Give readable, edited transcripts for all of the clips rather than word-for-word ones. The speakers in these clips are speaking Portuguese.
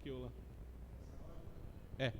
bloqueou lá. É.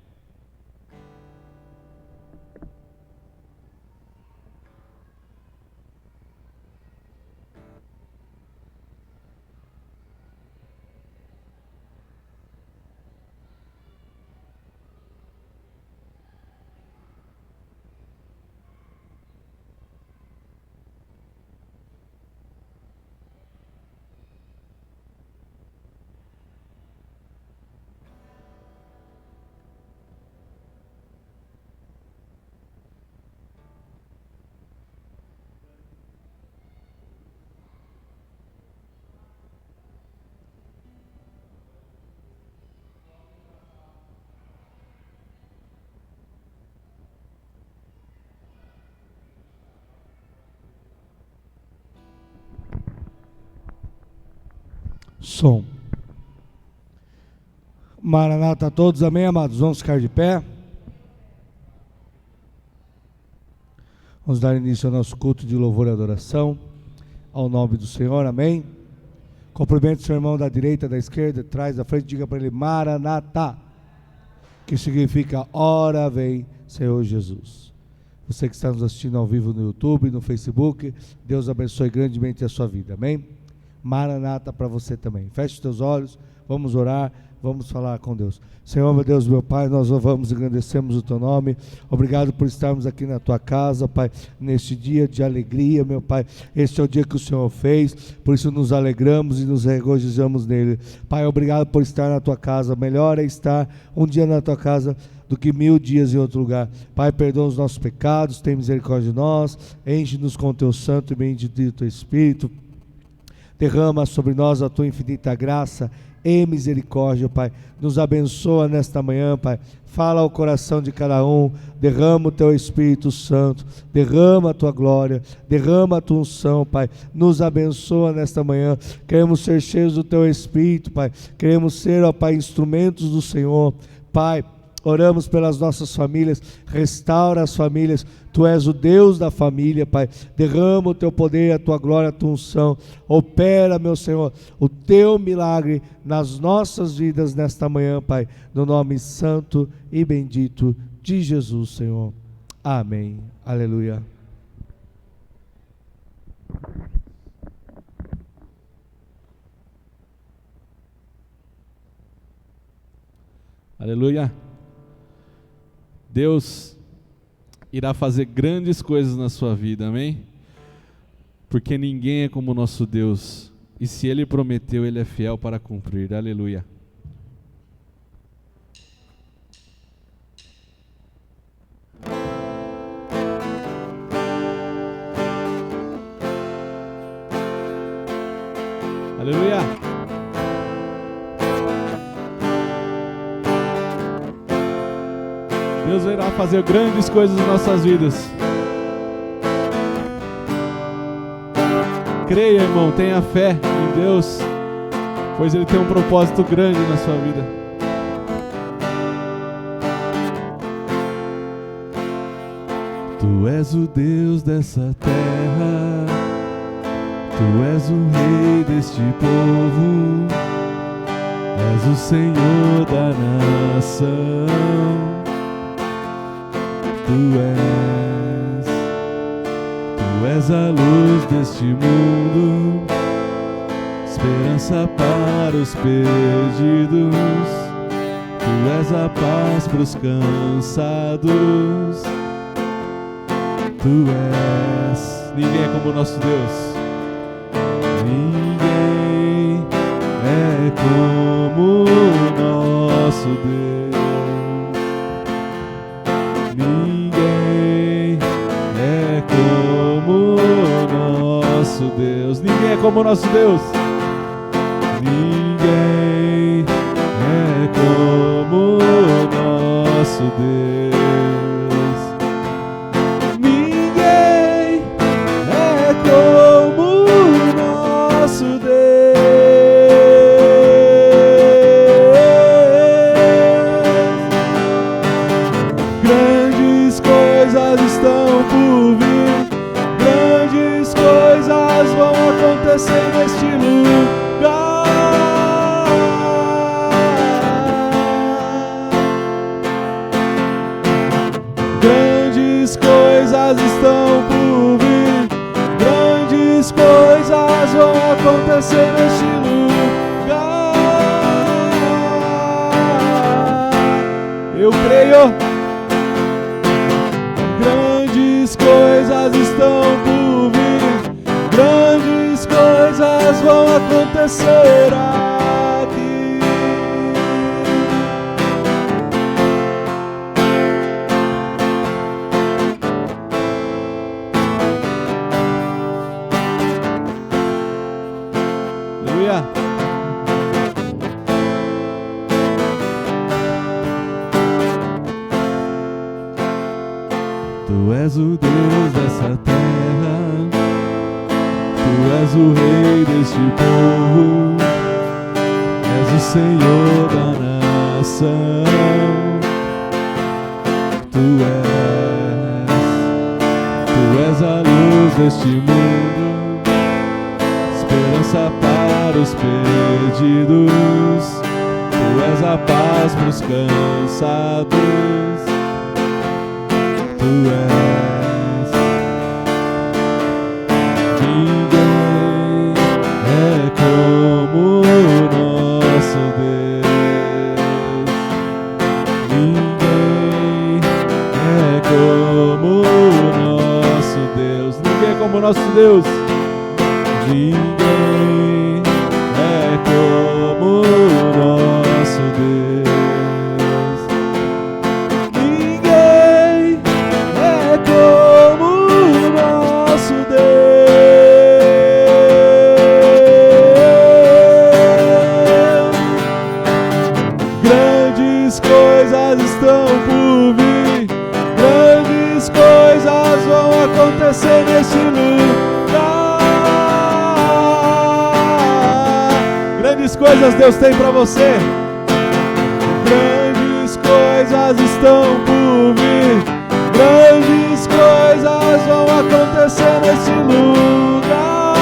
Som. Maranata a todos, amém, amados? Vamos ficar de pé. Vamos dar início ao nosso culto de louvor e adoração, ao nome do Senhor, amém? Cumprimente o seu irmão da direita, da esquerda, de trás, da frente, diga para ele, Maranata, que significa, ora vem, Senhor Jesus. Você que está nos assistindo ao vivo no YouTube, no Facebook, Deus abençoe grandemente a sua vida, amém? Maranata para você também. Feche os teus olhos, vamos orar, vamos falar com Deus. Senhor, meu Deus, meu Pai, nós louvamos e agradecemos o Teu nome. Obrigado por estarmos aqui na Tua casa, Pai, neste dia de alegria, meu Pai. Este é o dia que o Senhor fez, por isso nos alegramos e nos regozijamos nele. Pai, obrigado por estar na Tua casa. Melhor é estar um dia na Tua casa do que 1000 dias em outro lugar. Pai, perdoa os nossos pecados, tem misericórdia de nós, enche-nos com o Teu santo e bendito Espírito. Derrama sobre nós a Tua infinita graça e misericórdia, Pai. Nos abençoa nesta manhã, Pai. Fala ao coração de cada um. Derrama o Teu Espírito Santo. Derrama a Tua glória. Derrama a Tua unção, Pai. Nos abençoa nesta manhã. Queremos ser cheios do Teu Espírito, Pai. Queremos ser, ó Pai, instrumentos do Senhor. Pai, oramos pelas nossas famílias, restaura as famílias, Tu és o Deus da família, Pai, derrama o Teu poder, a Tua glória, a Tua unção, opera, meu Senhor, o Teu milagre nas nossas vidas nesta manhã, Pai, no nome santo e bendito de Jesus, Senhor, amém, aleluia. Aleluia. Deus irá fazer grandes coisas na sua vida, amém? Porque ninguém é como o nosso Deus, e se Ele prometeu, Ele é fiel para cumprir, aleluia. Aleluia. Deus irá fazer grandes coisas em nossas vidas. Creia, irmão, tenha fé em Deus, pois Ele tem um propósito grande na sua vida. Tu és o Deus dessa terra, Tu és o Rei deste povo, és o Senhor da nação. Tu és a luz deste mundo, esperança para os perdidos. Tu és a paz para os cansados. Tu és, ninguém é como o nosso Deus. Ninguém é como o nosso Deus. Deus, ninguém é como o nosso Deus. Ninguém é como o nosso Deus. Ninguém é como o nosso Deus. Grandes coisas estão por vir. Grandes coisas vão acontecer neste lugar. acontecer neste lugar. Eu creio. Grandes coisas estão por vir, grandes coisas vão acontecer aqui. Aleluia. Tu és o Deus dessa terra, Tu és o Rei deste povo, és o Senhor da nação. Tu és a luz deste mundo, esperança para os perdidos. Tu és a paz para os cansados. Tu és, ninguém é como o nosso Deus, ninguém é como o nosso Deus, ninguém é como o nosso Deus, ninguém é como o nosso Deus. Estão por vir, grandes coisas vão acontecer neste lugar. Grandes coisas Deus tem para você. Grandes coisas estão por vir, grandes coisas vão acontecer neste lugar.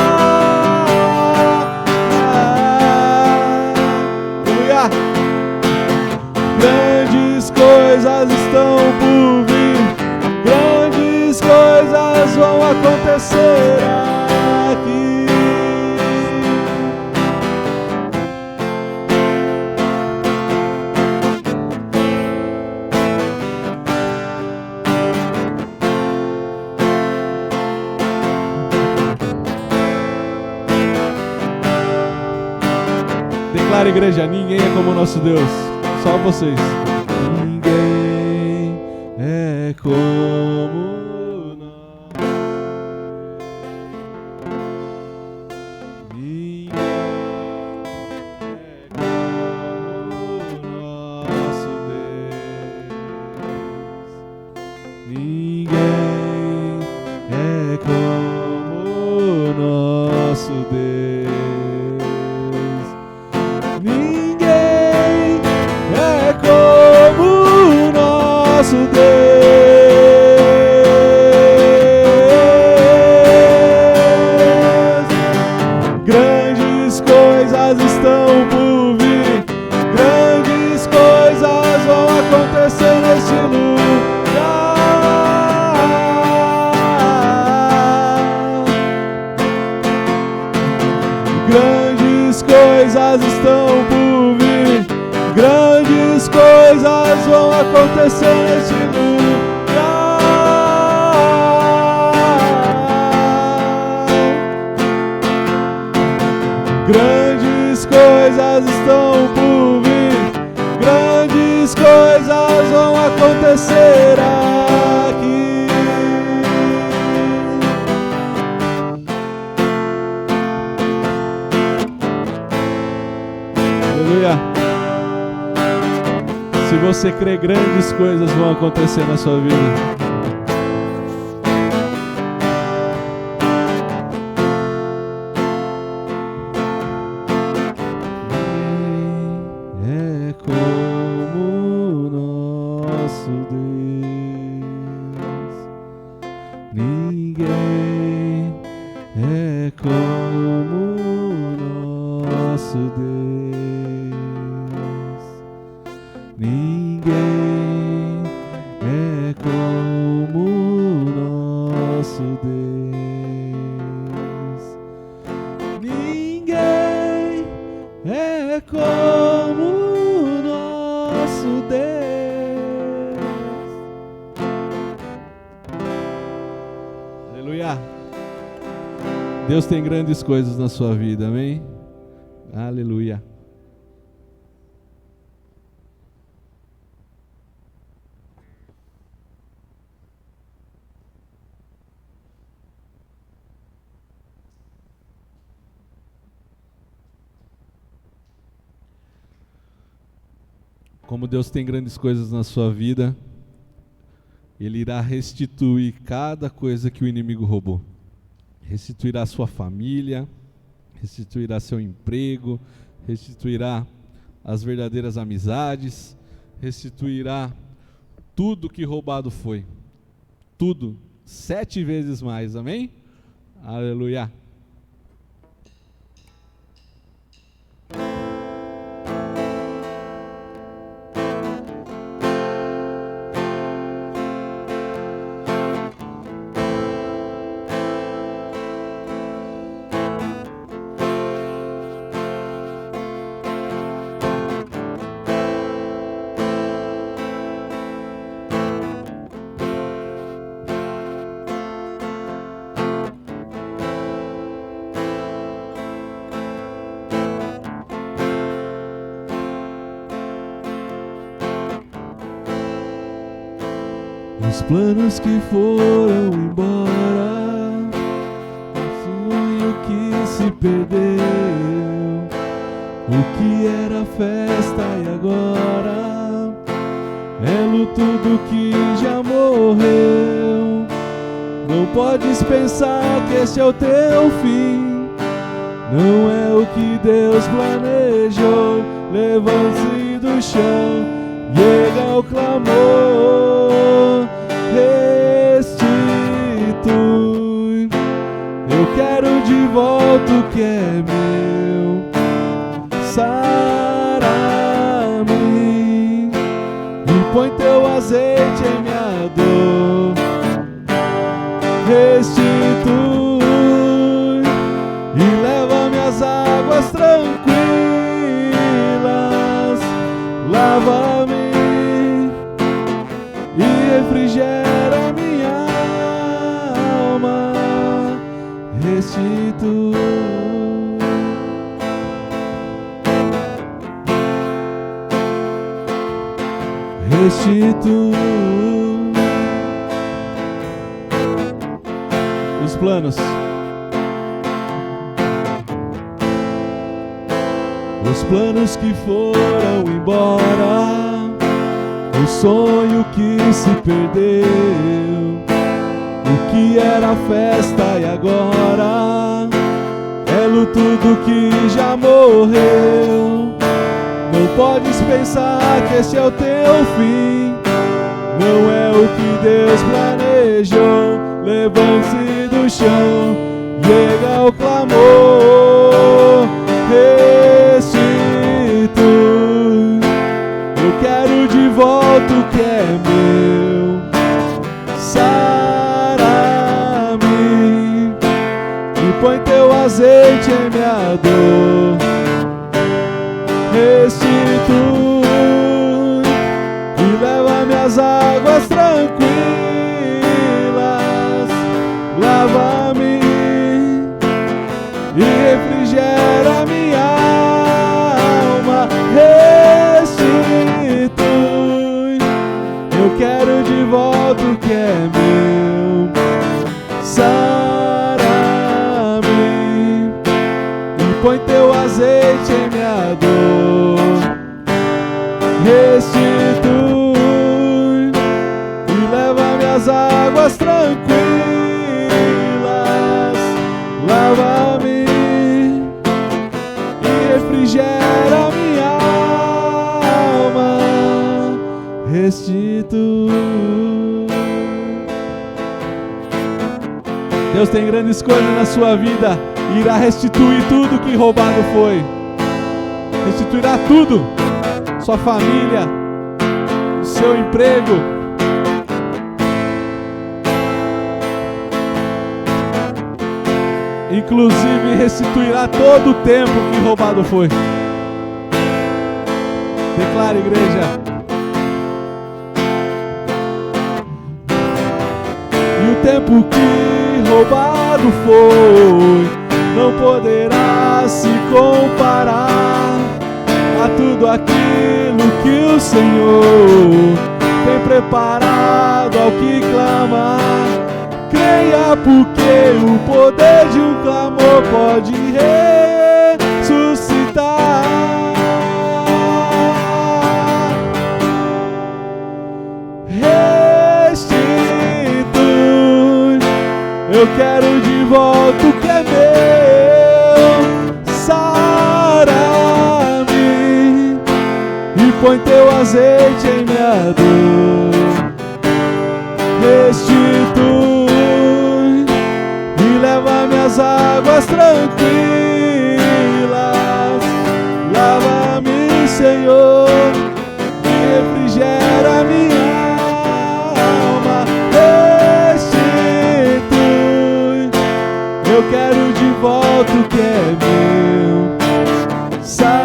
Aleluia. Grandes coisas estão por vir, grandes coisas vão acontecer aqui. Declara, igreja, ninguém é como o nosso Deus. Só vocês. Ninguém é como nós. Ninguém é como nosso Deus. Ninguém é como nosso Deus. Nosso Deus, grandes coisas estão por vir, grandes coisas vão acontecer neste lugar. Grandes coisas estão por vir, grandes coisas vão acontecer neste lugar. Grandes coisas estão por vir, grandes coisas vão acontecer aqui. Aleluia. Se você crê, grandes coisas vão acontecer na sua vida. É como o nosso Deus. Ninguém é como o nosso Deus. Ninguém é como o nosso Deus. Ninguém é como o nosso Deus. Aleluia. Deus tem grandes coisas na sua vida, amém? Aleluia. Como Deus tem grandes coisas na sua vida, Ele irá restituir cada coisa que o inimigo roubou. Restituirá sua família, restituirá seu emprego, restituirá as verdadeiras amizades, restituirá tudo que roubado foi. Tudo, 7 vezes mais, amém? Aleluia. Os planos que foram embora, o sonho que se perdeu, o que era festa e agora é luto do que já morreu. Não podes pensar que este é o teu fim, não é o que Deus planejou. Levante-se do chão e erga o clamor. Restitui, eu quero de volta o que é meu. Sara-me e põe teu azeite em minha dor. Restitui e leva-me às águas tranquilas. Lava-me e refrigera minha alma. Restitui. Restitui. Os planos. Os planos que foram embora, o sonho que se perdeu, o que era festa e agora é luto do que já morreu. Não podes pensar que esse é o teu fim, não é o que Deus planejou. Levante-se do chão e erga o clamor. Restitui, eu quero de volta o que é meu. Sara-me e põe teu azeite em minha dor. Restitui e leva-me às águas tranquilas. Lava-me e refrigera minha alma. Restitui, eu quero de volta o que é meu. Sara-me e põe teu azeite em minha dor. Restitui e leva-me às águas tranquilas. Lava-me e refrigera minha alma. Restitui. Deus tem grandes coisas na sua vida. Irá restituir tudo que roubado foi. Restituirá tudo. Sua família, seu emprego. Inclusive restituirá todo o tempo que roubado foi. Declara, igreja. E o tempo que roubado foi não poderá se comparar a tudo aquilo que o Senhor tem preparado ao que clamar. Creia, porque o poder de um clamor pode ressuscitar. Restitui, eu quero de volta o que é meu. Sara-me e põe teu azeite em minha dor. Restitui e leva minhas águas tranquilas. Lava-me, Senhor, e refrigera minha alma. Restitui, eu quero de volta o que é meu. Sara-me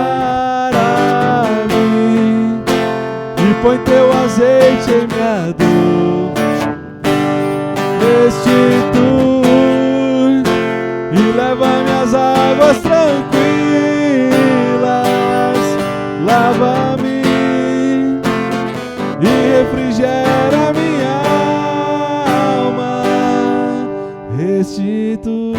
e põe teu azeite em minha dor. Restitui e leva minhas águas tranquilas. Lava-me e refrigera minha alma. Restitui.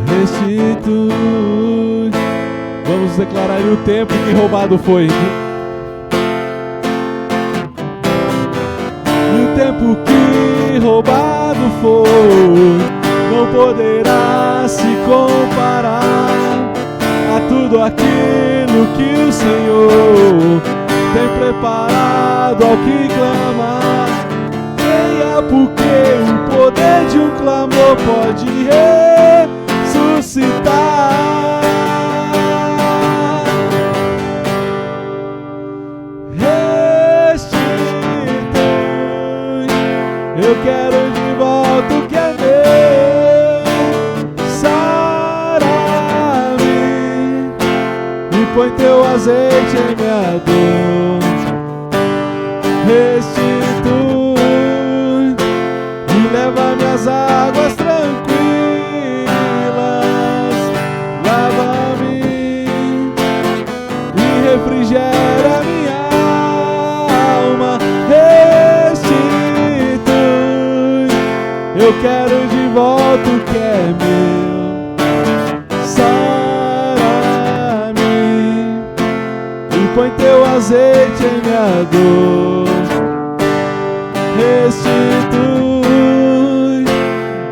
Restitui. Vamos declarar o tempo que roubado foi. O tempo que roubado foi não poderá se comparar a tudo aquilo que o Senhor tem preparado ao que clamar. Creia, porque o poder de um clamor pode ressuscitar. Eu quero de volta o que é meu. Sara-me e põe teu azeite em minha dor. Restitui e leva minhas águas tranquilas. Lava-me e refrigera minha alma. Eu quero de volta o que é meu. Sara-me e põe teu azeite em minha dor. Restitui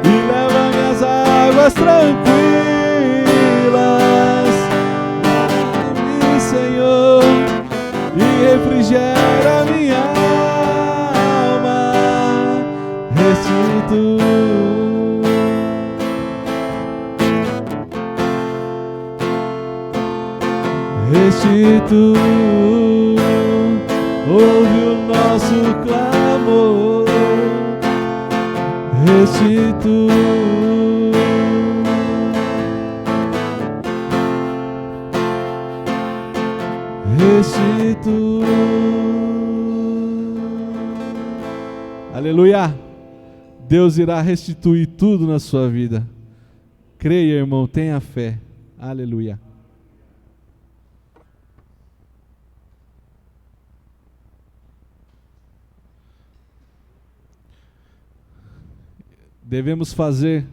e leva minhas águas tranquilas. Lava-me, Senhor, e refrigera minha alma. Restitui. Restitui, ouve o nosso clamor. Restitui, restitui. Aleluia! Deus irá restituir tudo na sua vida. Creia, irmão, tenha fé. Aleluia. Devemos fazer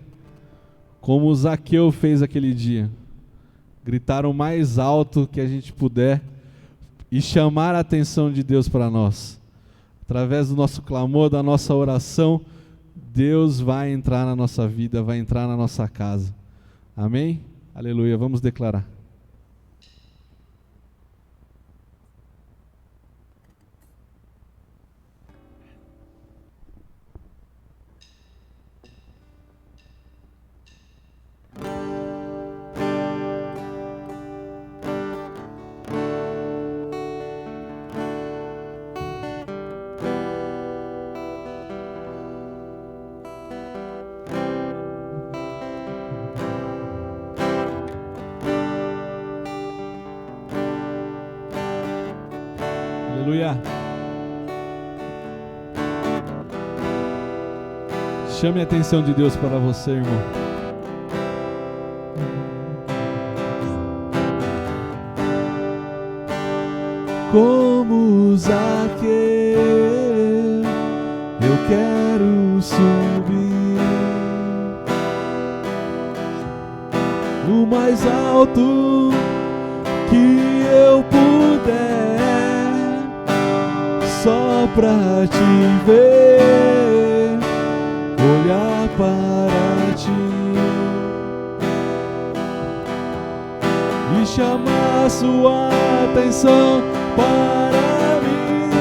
como Zaqueu fez aquele dia. Gritar o mais alto que a gente puder e chamar a atenção de Deus para nós. Através do nosso clamor, da nossa oração, Deus vai entrar na nossa vida, vai entrar na nossa casa. Amém? Aleluia. Vamos declarar. Aleluia. Chame a atenção de Deus para você, irmão. Como Zaqueu, eu quero subir o mais alto que eu puder, só pra te ver, olhar para ti e chamar sua atenção para mim.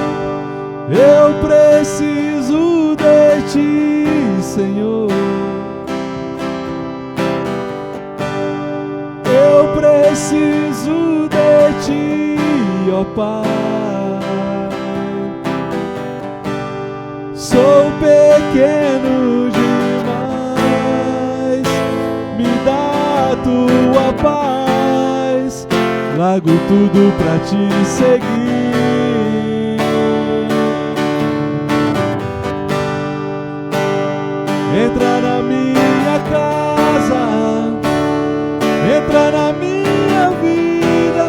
Eu preciso de ti, Senhor. Eu preciso de ti, ó Pai. Sou pequeno demais, me dá a tua paz, largo tudo pra te seguir. Entra na minha casa, entra na minha vida,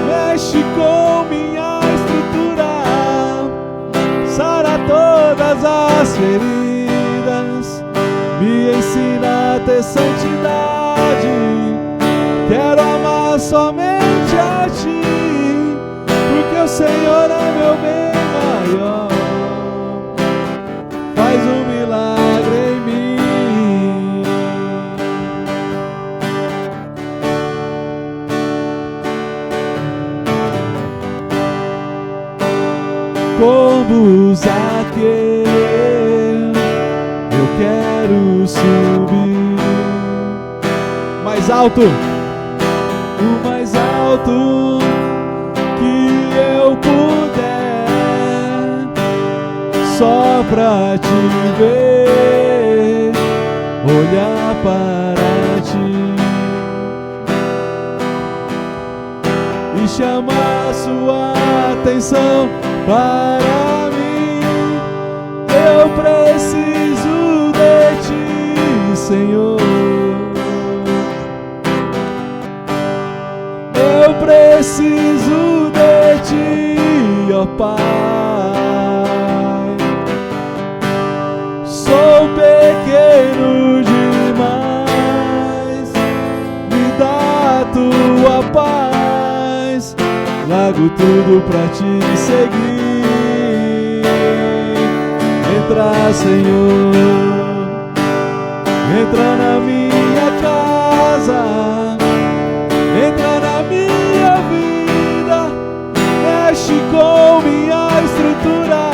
mexe com minha estrutura, sara todas as feridas, me ensina a ter santidade. Quero amar somente a ti, porque o Senhor é meu bem maior. Faz um milagre em mim. Como Zaqueu, eu quero subir mais alto, o mais alto que eu puder, só pra te ver, olhar para ti e chamar sua atenção para mim. Eu preciso de ti, Senhor. Eu preciso de ti, ó Pai. Sou pequeno demais, me dá a tua paz, largo tudo pra te seguir. Entra, Senhor, entra na minha casa, entra na minha vida, mexe com minha estrutura,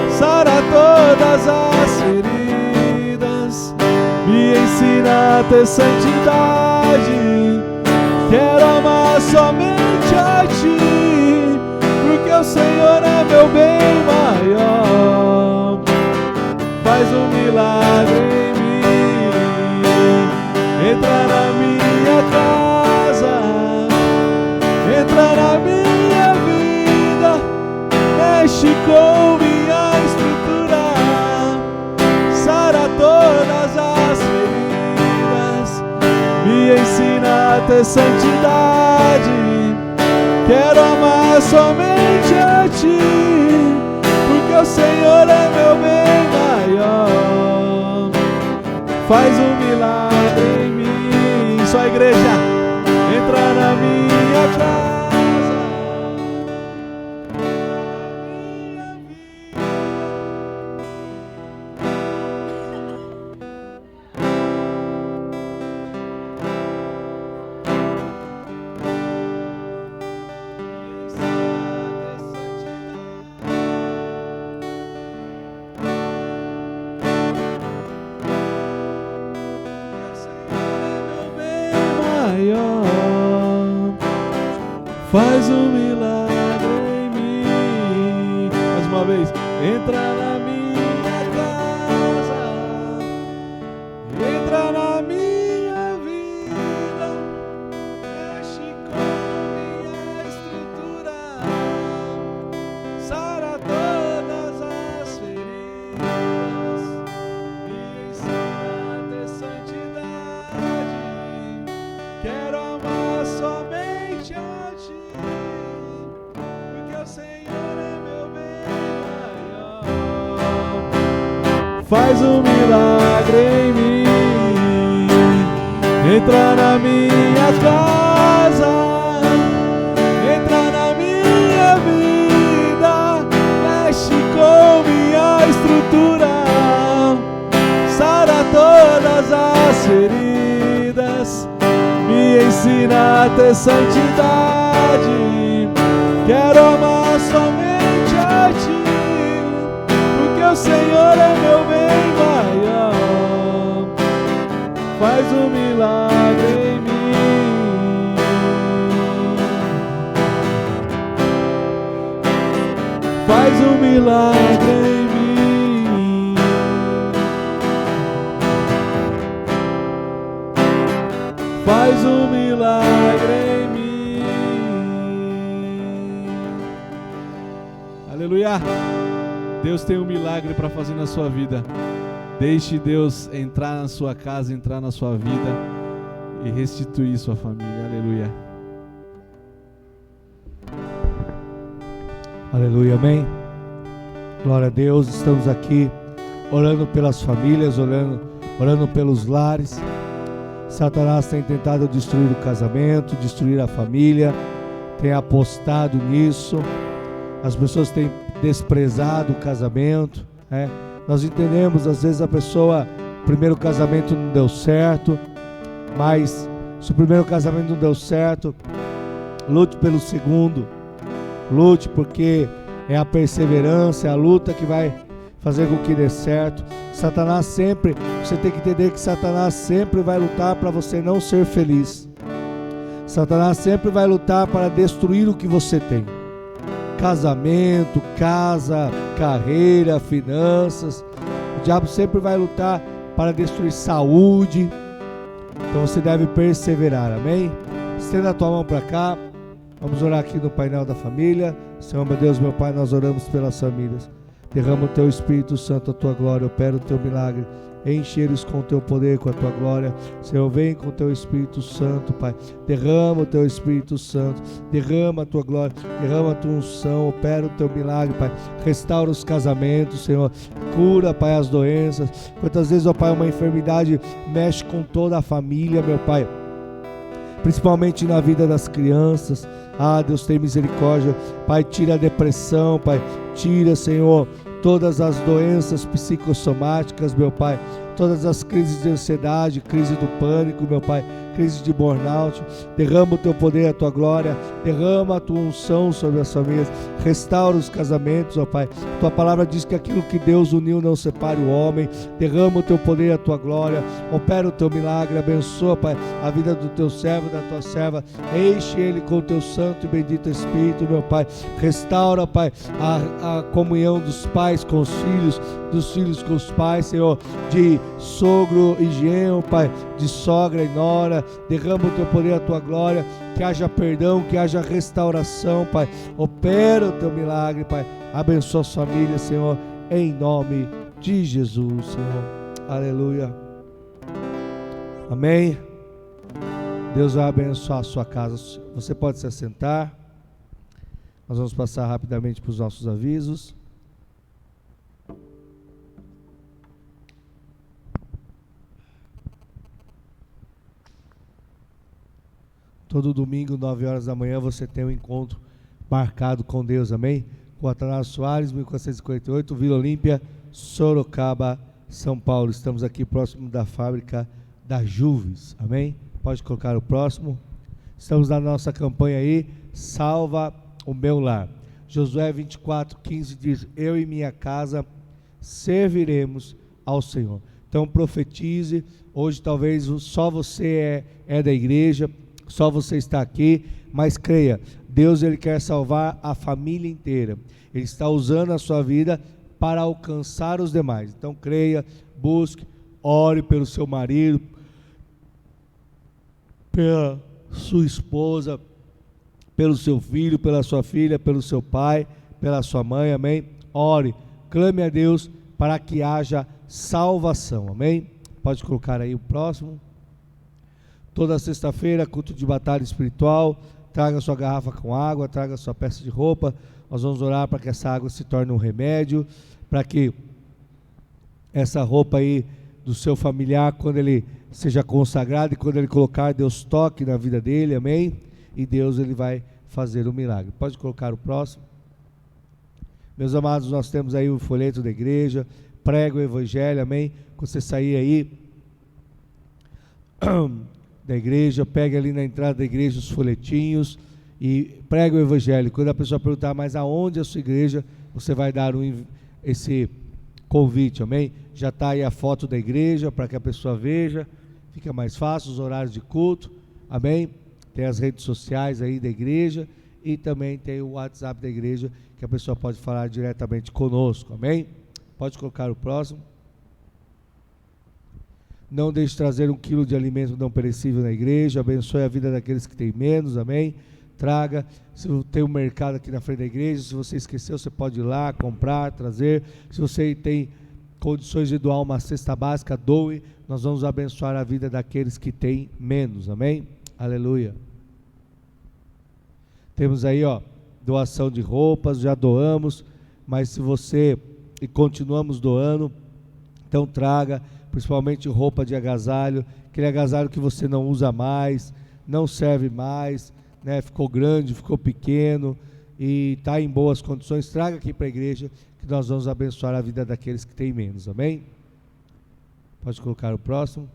sara todas as feridas, me ensina a ter santidade. Quero amar somente a ti, porque o Senhor é meu bem maior. Faz um milagre em mim. Entra na minha casa, entra na minha vida, mexe com minha estrutura, sara todas as feridas, me ensina a ter santidade. Quero amar somente a ti, porque o Senhor é meu bem maior. Faz um milagre em mim. Só a igreja, entra na minha casa. Faz um milagre em mim. Mais uma vez. Entra na minha casa, entra na minha vida, mexe com minha estrutura, faz um milagre em mim. Entra na minha casa, entra na minha vida, mexe com minha estrutura, sara todas as feridas, me ensina a ter santidade. Quero amar somente a Ti, porque o Senhor é meu bem maior. Faz um milagre em mim. Faz um milagre em mim. Faz um milagre em mim. Aleluia. Deus tem um milagre para fazer na sua vida. Deixe Deus entrar na sua casa, entrar na sua vida e restituir sua família. Aleluia. Aleluia, amém. Glória a Deus, estamos aqui orando pelas famílias, orando pelos lares. Satanás tem tentado destruir o casamento, destruir a família, tem apostado nisso. As pessoas têm desprezado o casamento, né? Nós entendemos, às vezes a pessoa, o primeiro casamento não deu certo, mas se o primeiro casamento não deu certo, lute pelo segundo, lute, porque é a perseverança, é a luta que vai fazer com que dê certo. Satanás sempre, você tem que entender que Satanás sempre vai lutar para você não ser feliz. Satanás sempre vai lutar para destruir o que você tem. Casamento, casa, carreira, finanças. O diabo sempre vai lutar para destruir saúde. Então você deve perseverar, amém? Estenda a tua mão para cá. Vamos orar aqui no painel da família. Senhor, meu Deus, meu Pai, nós oramos pelas famílias. Derrama o Teu Espírito Santo, a Tua glória, opera o Teu milagre. Enche eles com o Teu poder, com a Tua glória. Senhor, vem com o Teu Espírito Santo, Pai. Derrama o Teu Espírito Santo. Derrama a Tua glória. Derrama a Tua unção. Opera o Teu milagre, Pai. Restaura os casamentos, Senhor. Cura, Pai, as doenças. Quantas vezes, ó Pai, uma enfermidade mexe com toda a família, meu Pai. Principalmente na vida das crianças. Ah, Deus, tem misericórdia. Pai, tira a depressão, Pai. Tira, Senhor, todas as doenças psicossomáticas, meu Pai, todas as crises de ansiedade, crise do pânico, meu Pai, crise de burnout. Derrama o Teu poder, a Tua glória, derrama a Tua unção sobre as famílias, restaura os casamentos, ó Pai. Tua palavra diz que aquilo que Deus uniu não separe o homem. Derrama o Teu poder, a Tua glória, opera o Teu milagre, abençoa, Pai, a vida do Teu servo, da Tua serva, enche ele com o Teu santo e bendito Espírito, meu Pai. Restaura, Pai, a comunhão dos pais com os filhos, dos filhos com os pais, Senhor, de sogro e genro, Pai, de sogra e nora. Derrama o Teu poder, a Tua glória, que haja perdão, que haja restauração, Pai. Opera o Teu milagre, Pai. Abençoa as famílias, Senhor, em nome de Jesus, Senhor. Aleluia. Amém. Deus vai abençoar a sua casa. Você pode se assentar. Nós vamos passar rapidamente para os nossos avisos. Todo domingo, 9 horas da manhã, você tem um encontro marcado com Deus, amém? Com Atanásio Soares, 1448, Vila Olímpia, Sorocaba, São Paulo. Estamos aqui próximo da fábrica da Juves, amém? Pode colocar o próximo. Estamos na nossa campanha aí, Salva o Meu Lar. Josué 24:15 diz: eu e minha casa serviremos ao Senhor. Então profetize. Hoje talvez só você é da igreja, só você está aqui, mas creia, Deus, Ele quer salvar a família inteira. Ele está usando a sua vida para alcançar os demais. Então creia, busque, ore pelo seu marido, pela sua esposa, pelo seu filho, pela sua filha, pelo seu pai, pela sua mãe, amém? Ore, clame a Deus para que haja salvação, amém? Pode colocar aí o próximo. Toda sexta-feira, culto de batalha espiritual. Traga sua garrafa com água, traga sua peça de roupa. Nós vamos orar para que essa água se torne um remédio, para que essa roupa aí do seu familiar quando ele seja consagrado e quando ele colocar, Deus toque na vida dele, amém? E Deus ele vai fazer o milagre. Pode colocar o próximo. Meus amados, nós temos aí o folheto da igreja, prega o evangelho, amém? Quando você sair aí da igreja, pega ali na entrada da igreja os folhetinhos e prega o evangelho. Quando a pessoa perguntar, mas aonde é a sua igreja, você vai dar esse convite, amém? Já está aí a foto da igreja para que a pessoa veja, fica mais fácil, os horários de culto, amém? Tem as redes sociais aí da igreja e também tem o WhatsApp da igreja que a pessoa pode falar diretamente conosco, amém? Pode colocar o próximo. Não deixe de trazer 1 quilo de alimento não perecível na igreja, abençoe a vida daqueles que têm menos, amém? Traga, se tem um mercado aqui na frente da igreja, se você esqueceu, você pode ir lá, comprar, trazer. Se você tem condições de doar uma cesta básica, doe, nós vamos abençoar a vida daqueles que têm menos, amém? Aleluia. Temos aí, ó, doação de roupas, já doamos, mas se você, e continuamos doando, então traga, principalmente roupa de agasalho, aquele agasalho que você não usa mais, não serve mais, né? Ficou grande, ficou pequeno e está em boas condições, traga aqui para a igreja que nós vamos abençoar a vida daqueles que têm menos, amém? Pode colocar o próximo.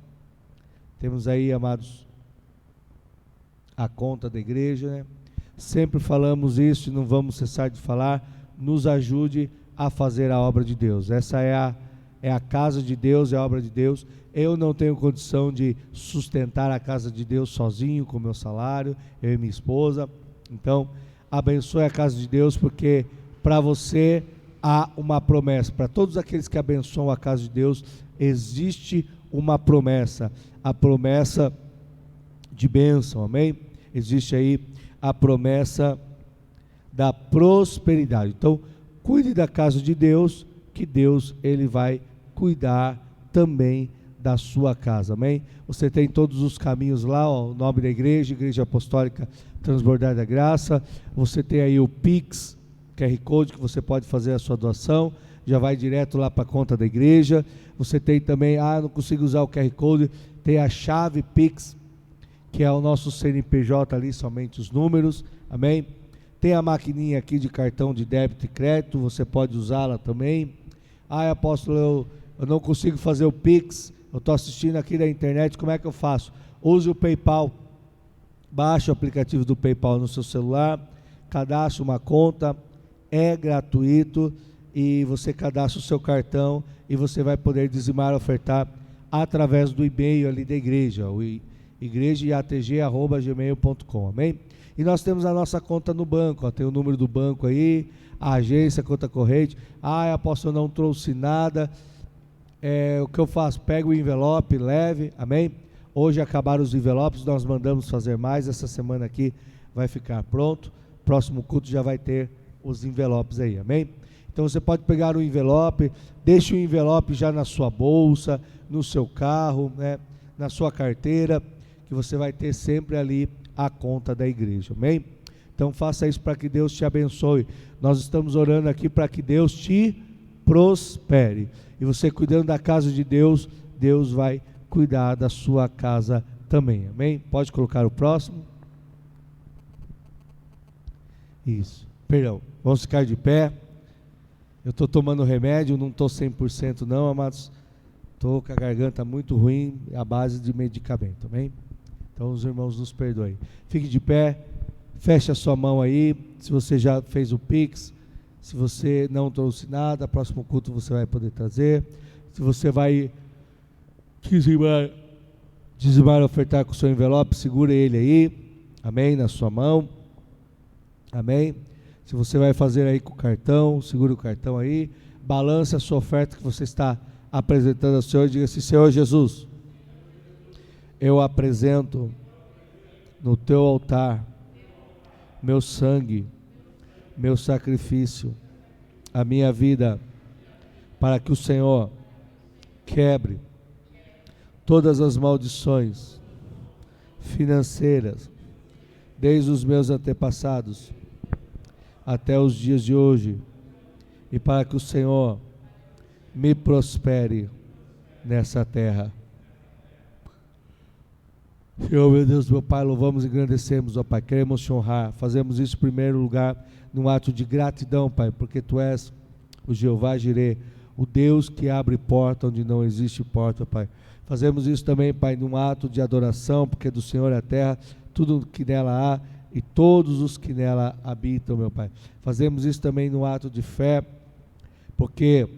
Temos aí, amados, a conta da igreja, né? Sempre falamos isso e não vamos cessar de falar, nos ajude a fazer a obra de Deus. Essa é a casa de Deus, é a obra de Deus. Eu não tenho condição de sustentar a casa de Deus sozinho com meu salário, eu e minha esposa. Então, abençoe a casa de Deus, porque para você há uma promessa. Para todos aqueles que abençoam a casa de Deus, existe uma promessa. A promessa de bênção, amém? Existe aí a promessa da prosperidade. Então, cuide da casa de Deus, que Deus ele vai cuidar também da sua casa, amém? Você tem todos os caminhos lá, ó, o nome da igreja, Igreja Apostólica Transbordar da Graça. Você tem aí o Pix, QR Code, que você pode fazer a sua doação, já vai direto lá para a conta da igreja. Você tem também, não consigo usar o QR Code, tem a chave Pix, que é o nosso CNPJ ali, somente os números, amém? Tem a maquininha aqui de cartão de débito e crédito, você pode usá-la também. Apóstolo, eu não consigo fazer o Pix, eu estou assistindo aqui da internet, como é que eu faço? Use o PayPal, baixe o aplicativo do PayPal no seu celular, cadastre uma conta, é gratuito, e você cadastra o seu cartão, e você vai poder dizimar, ofertar, através do e-mail ali da igreja, o igrejaatg@gmail.com, amém? E nós temos a nossa conta no banco, ó, tem o número do banco aí, a agência, a conta corrente. Apóstolo, não trouxe nada, o que eu faço? Pego o envelope, leve, amém? Hoje acabaram os envelopes, nós mandamos fazer mais, essa semana aqui vai ficar pronto, próximo culto já vai ter os envelopes aí, amém? Então você pode pegar o envelope, deixe o envelope já na sua bolsa, no seu carro, né, na sua carteira, que você vai ter sempre ali a conta da igreja, amém? Então faça isso para que Deus te abençoe. Nós estamos orando aqui para que Deus te prospere. E você cuidando da casa de Deus, Deus vai cuidar da sua casa também, amém? Pode colocar o próximo. Isso, perdão, vamos ficar de pé. Eu estou tomando remédio, não estou 100% não, amados. Estou com a garganta muito ruim, à base de medicamento, amém? Então os irmãos nos perdoem. Fique de pé, feche a sua mão aí, se você já fez o Pix, se você não trouxe nada, próximo culto você vai poder trazer. Se você vai dizimar, ofertar com o seu envelope, segura ele aí, amém, na sua mão, amém? Se você vai fazer aí com o cartão, segura o cartão aí, balance a sua oferta que você está apresentando ao Senhor, diga assim: Senhor Jesus, eu apresento no teu altar meu sangue, meu sacrifício, a minha vida, para que o Senhor quebre todas as maldições financeiras, desde os meus antepassados até os dias de hoje, e para que o Senhor me prospere nessa terra. Senhor, meu Deus, meu Pai, louvamos e engrandecemos, ó Pai, queremos te honrar, fazemos isso em primeiro lugar, num ato de gratidão, Pai, porque Tu és o Jeová Jireh, o Deus que abre porta onde não existe porta, Pai. Fazemos isso também, Pai, num ato de adoração, porque do Senhor é a terra, tudo que nela há e todos os que nela habitam, meu Pai. Fazemos isso também num ato de fé, porque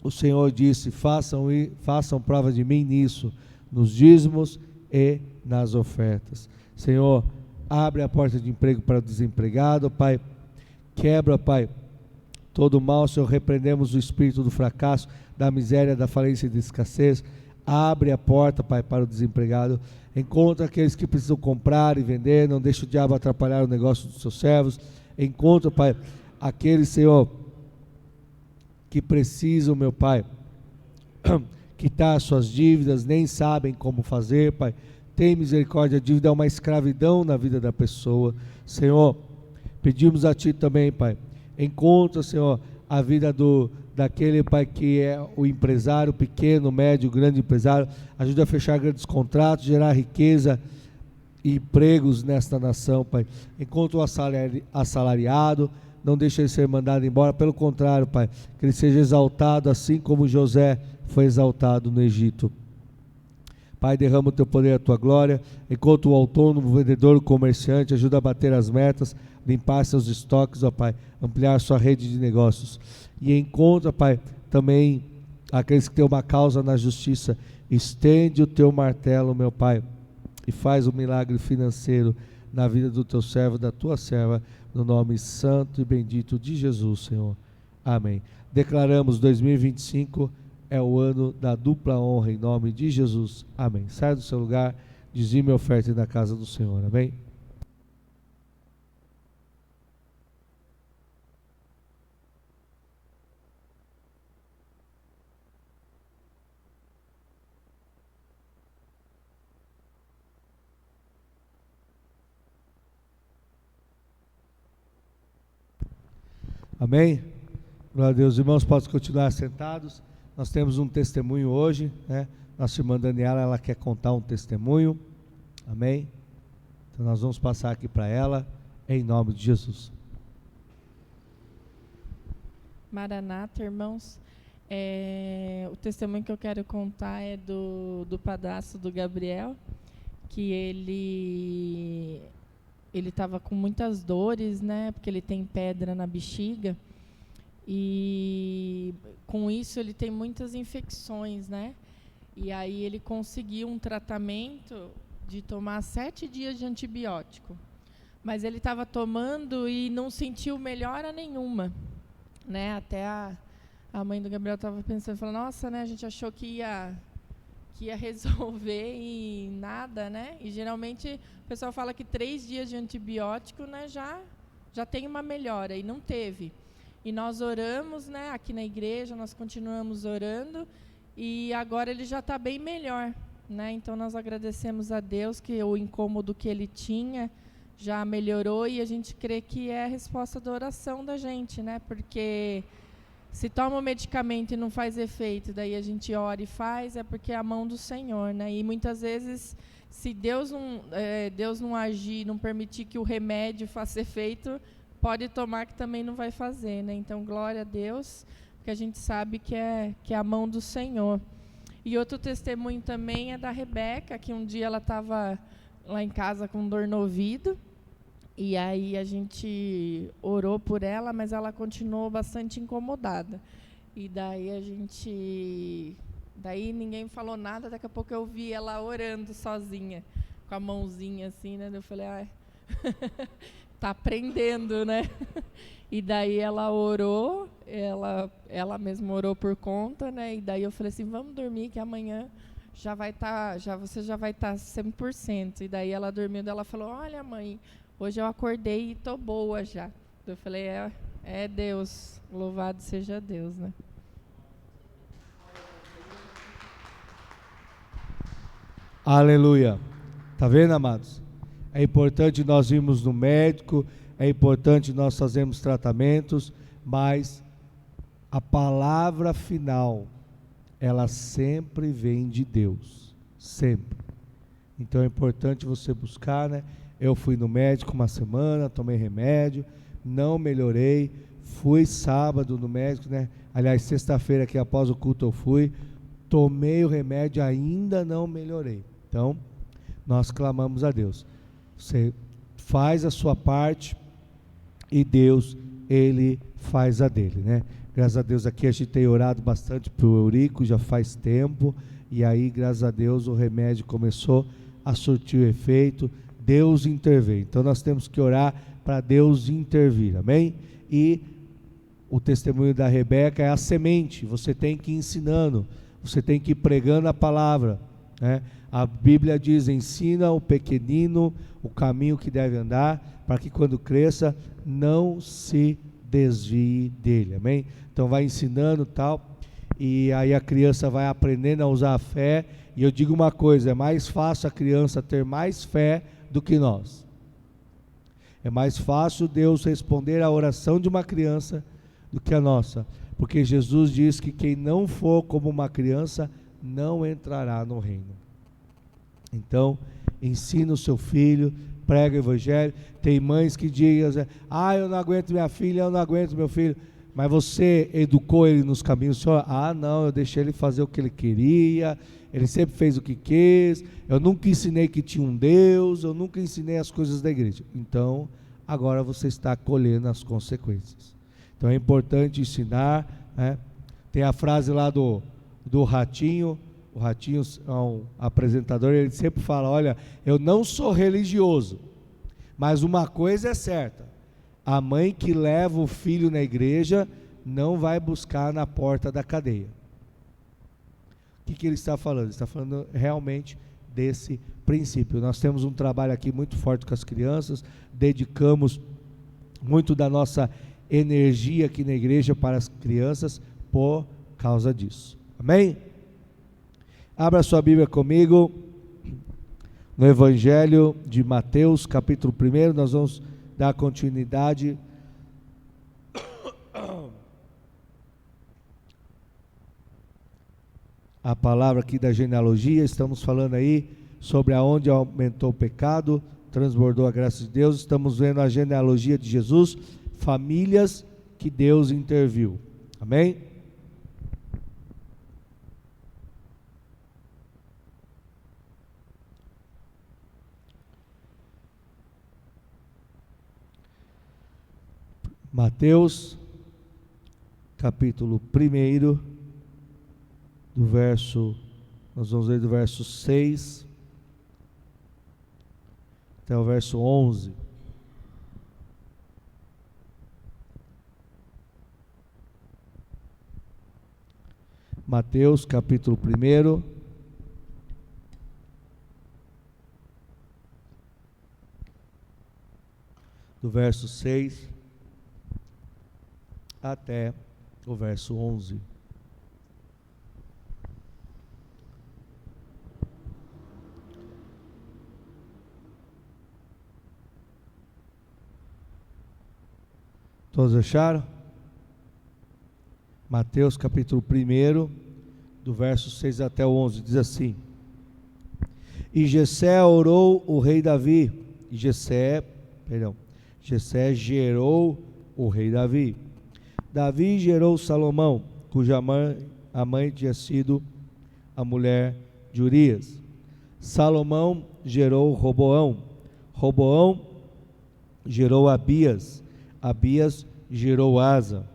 o Senhor disse, façam prova de mim nisso, nos dízimos e nas ofertas. Senhor, abre a porta de emprego para o desempregado, Pai. Quebra, Pai, todo o mal, Senhor. Repreendemos o espírito do fracasso, da miséria, da falência e da escassez. Abre a porta, Pai, para o desempregado. Encontra aqueles que precisam comprar e vender. Não deixa o diabo atrapalhar o negócio dos seus servos. Encontra, Pai, aqueles, Senhor, que precisam, meu Pai, quitar suas dívidas, nem sabem como fazer, Pai. Tem misericórdia, a dívida é uma escravidão na vida da pessoa. Senhor, pedimos a Ti também, Pai, encontra, Senhor, a vida daquele, Pai, que é o empresário, pequeno, médio, grande empresário. Ajuda a fechar grandes contratos, gerar riqueza e empregos nesta nação, Pai. Encontra o assalariado, não deixe ele ser mandado embora, pelo contrário, Pai, que ele seja exaltado assim como José foi exaltado no Egito. Pai, derrama o Teu poder e a Tua glória. Enquanto o autônomo, o vendedor, o comerciante, ajuda a bater as metas, limpar seus estoques, ó Pai, ampliar sua rede de negócios. E encontra, Pai, também aqueles que têm uma causa na justiça. Estende o Teu martelo, meu Pai, e faz um milagre financeiro na vida do Teu servo, da Tua serva, no nome santo e bendito de Jesus, Senhor. Amém. Declaramos 2025 é o ano da dupla honra, em nome de Jesus. Amém. Sai do seu lugar, dizime e oferte na casa do Senhor. Amém. Amém. Glória a Deus. Irmãos, podem continuar sentados. Nós temos um testemunho hoje, né? Nossa irmã Daniela, ela quer contar um testemunho. Amém? Então nós vamos passar aqui para ela, em nome de Jesus. Maranata, irmãos. O testemunho que eu quero contar é do padrasto do Gabriel, que ele estava com muitas dores, né? Porque ele tem pedra na bexiga. E com isso ele tem muitas infecções, né? E aí ele conseguiu um tratamento de tomar 7 dias de antibiótico. Mas ele estava tomando e não sentiu melhora nenhuma, né? Até a mãe do Gabriel estava pensando, falando, nossa, né? A gente achou que ia resolver e nada, né? E geralmente o pessoal fala que 3 dias de antibiótico, né? Já tem uma melhora, e não teve. E nós oramos, né, aqui na igreja, nós continuamos orando, e agora ele já está bem melhor, né? Então nós agradecemos a Deus que o incômodo que ele tinha já melhorou, e a gente crê que é a resposta da oração da gente, né? Porque se toma o medicamento e não faz efeito, daí a gente ora e faz, é porque é a mão do Senhor, né? E muitas vezes, se Deus não agir, não permitir que o remédio faça efeito, pode tomar que também não vai fazer, né? Então, glória a Deus, porque a gente sabe que é a mão do Senhor. E outro testemunho também é da Rebeca, que um dia ela estava lá em casa com dor no ouvido, e aí a gente orou por ela, mas ela continuou bastante incomodada. E daí ninguém falou nada, daqui a pouco eu vi ela orando sozinha, com a mãozinha assim, né? Eu falei, tá aprendendo, né? E daí ela orou, ela mesma orou por conta, né? E daí eu falei assim, vamos dormir que amanhã você já vai estar 100%. E daí ela dormiu, daí ela falou, olha mãe, hoje eu acordei e tô boa já. Eu falei, é Deus, louvado seja Deus, né? Aleluia. Tá vendo, amados? É importante nós irmos no médico, é importante nós fazermos tratamentos, mas A palavra final, ela sempre vem de Deus, sempre. Então é importante você buscar, né? Eu fui no médico uma semana, tomei remédio, não melhorei, fui sábado no médico, né? Aliás, sexta-feira aqui após o culto eu fui, tomei o remédio, ainda não melhorei. Então, nós clamamos a Deus. Você faz a sua parte e Deus, Ele faz a dele, né? Graças a Deus aqui a gente tem orado bastante para o Eurico, já faz tempo, e aí graças a Deus o remédio começou a surtir o efeito, Deus interveio. Então nós temos que orar para Deus intervir, amém? E o testemunho da Rebeca é a semente, você tem que ir ensinando, você tem que ir pregando a palavra, né? A Bíblia diz, ensina o pequenino o caminho que deve andar, para que quando cresça não se desvie dele, amém? Então vai ensinando tal, e aí a criança vai aprendendo a usar a fé, e eu digo uma coisa, é mais fácil a criança ter mais fé do que nós. É mais fácil Deus responder a oração de uma criança do que a nossa, porque Jesus diz que quem não for como uma criança não entrará no reino. Então, ensina o seu filho, prega o evangelho. Tem mães que dizem, eu não aguento minha filha, eu não aguento meu filho. Mas você educou ele nos caminhos do Senhor? Não, eu deixei ele fazer o que ele queria, ele sempre fez o que quis, eu nunca ensinei que tinha um Deus, eu nunca ensinei as coisas da igreja. Então, agora você está colhendo as consequências. Então é importante ensinar, né? Tem a frase lá do Ratinho, o Ratinho é um apresentador, ele sempre fala, olha, eu não sou religioso, mas uma coisa é certa, a mãe que leva o filho na igreja não vai buscar na porta da cadeia. O que ele está falando? Ele está falando realmente desse princípio. Nós temos um trabalho aqui muito forte com as crianças, dedicamos muito da nossa energia aqui na igreja para as crianças por causa disso. Amém? Abra sua Bíblia comigo no Evangelho de Mateus, capítulo 1, nós vamos dar continuidade à palavra aqui da genealogia. Estamos falando aí sobre aonde aumentou o pecado, transbordou a graça de Deus. Estamos vendo a genealogia de Jesus, famílias que Deus interviu. Amém? Mateus, capítulo 1, nós vamos ler do verso 6 até o verso 11. Mateus, capítulo 1, do verso 6 até o verso 11. Todos acharam? Mateus capítulo 1, do verso 6 até o 11, diz assim: E Jessé orou o rei Davi, e Jessé gerou o rei Davi. Davi gerou Salomão, cuja a mãe tinha sido a mulher de Urias. Salomão gerou Roboão. Roboão gerou Abias. Abias gerou Asa.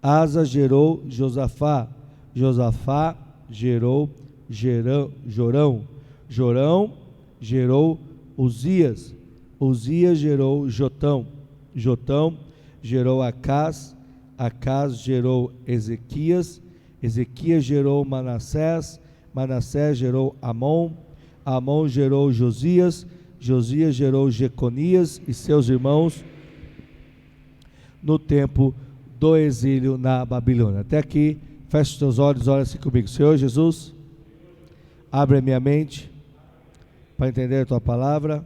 Asa gerou Josafá. Josafá gerou Jorão. Jorão gerou Uzias. Uzias gerou Jotão. Jotão gerou Acás. Acás gerou Ezequias. Ezequias gerou Manassés. Manassés gerou Amon. Amon gerou Josias. Josias gerou Jeconias e seus irmãos no tempo do exílio na Babilônia. Até aqui, feche os teus olhos, olha assim comigo. Senhor Jesus, abre a minha mente para entender a tua palavra.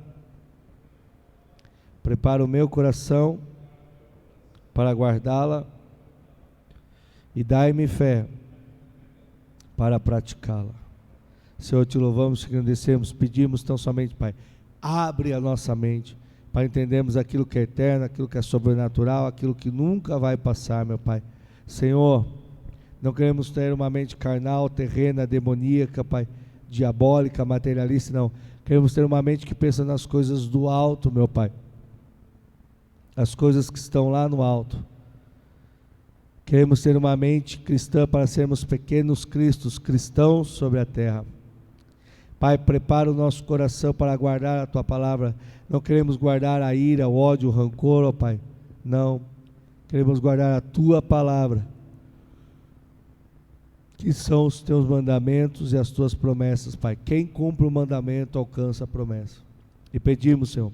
Prepara o meu coração para guardá-la e dai-me fé para praticá-la. Senhor, te louvamos, te agradecemos, pedimos tão somente, Pai, abre a nossa mente para entendermos aquilo que é eterno, aquilo que é sobrenatural, aquilo que nunca vai passar, meu Pai. Senhor, não queremos ter uma mente carnal, terrena, demoníaca, Pai, diabólica, materialista, não. Queremos ter uma mente que pensa nas coisas do alto, meu Pai. As coisas que estão lá no alto. Queremos ter uma mente cristã para sermos pequenos cristos, cristãos sobre a terra. Pai, prepara o nosso coração para guardar a Tua palavra. Não queremos guardar a ira, o ódio, o rancor, ó Pai. Não. Queremos guardar a Tua palavra, que são os Teus mandamentos e as Tuas promessas, Pai. Quem cumpre o mandamento alcança a promessa. E pedimos, Senhor,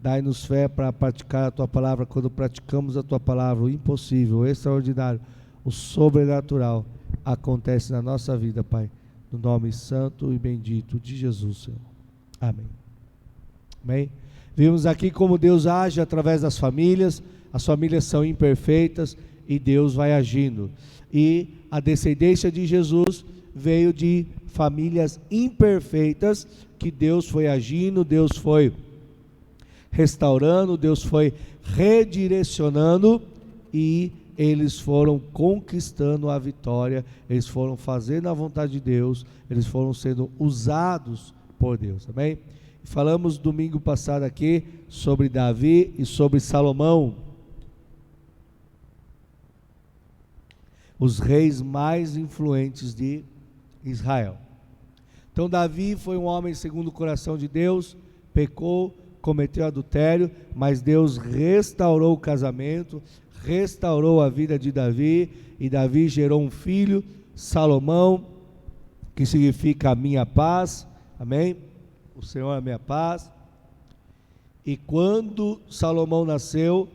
dai-nos fé para praticar a Tua palavra. Quando praticamos a Tua palavra, o impossível, o extraordinário, o sobrenatural acontece na nossa vida, Pai. No nome santo e bendito de Jesus, Senhor. Amém. Amém. Vimos aqui como Deus age através das famílias. As famílias são imperfeitas e Deus vai agindo. E a descendência de Jesus veio de famílias imperfeitas que Deus foi agindo, Deus foi restaurando, Deus foi redirecionando e eles foram conquistando a vitória, eles foram fazendo a vontade de Deus, eles foram sendo usados por Deus, amém? Falamos domingo passado aqui sobre Davi e sobre Salomão, os reis mais influentes de Israel. Então Davi foi um homem segundo o coração de Deus, pecou, cometeu adultério, mas Deus restaurou o casamento, restaurou a vida de Davi, e Davi gerou um filho, Salomão, que significa a minha paz, amém? O Senhor é a minha paz. E quando Salomão nasceu,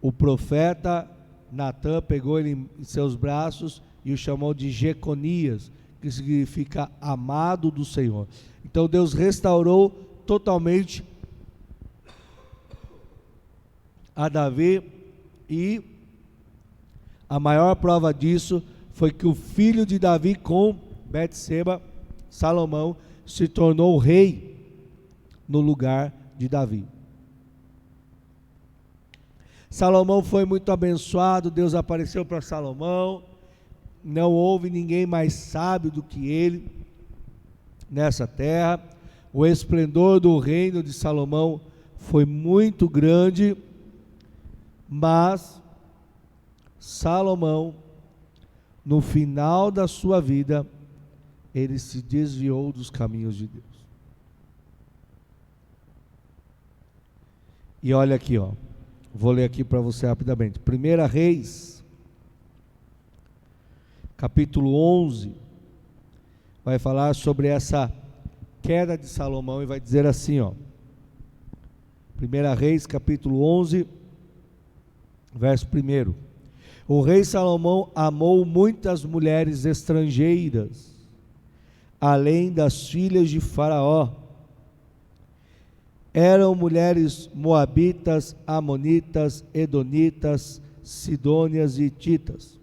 o profeta Natã pegou ele em seus braços e o chamou de Jeconias, que significa amado do Senhor. Então Deus restaurou totalmente a Davi, e a maior prova disso foi que o filho de Davi com Betseba, Salomão, se tornou rei no lugar de Davi. Salomão foi muito abençoado, Deus apareceu para Salomão, não houve ninguém mais sábio do que ele nessa terra. O esplendor do reino de Salomão foi muito grande, mas Salomão, no final da sua vida, ele se desviou dos caminhos de Deus. E olha aqui, ó, vou ler aqui para você rapidamente. 1 Reis, capítulo 11, vai falar sobre essa queda de Salomão e vai dizer assim, ó. 1 Reis, capítulo 11, verso 1. O rei Salomão amou muitas mulheres estrangeiras, além das filhas de Faraó. Eram mulheres moabitas, amonitas, edonitas, sidônias e hititas.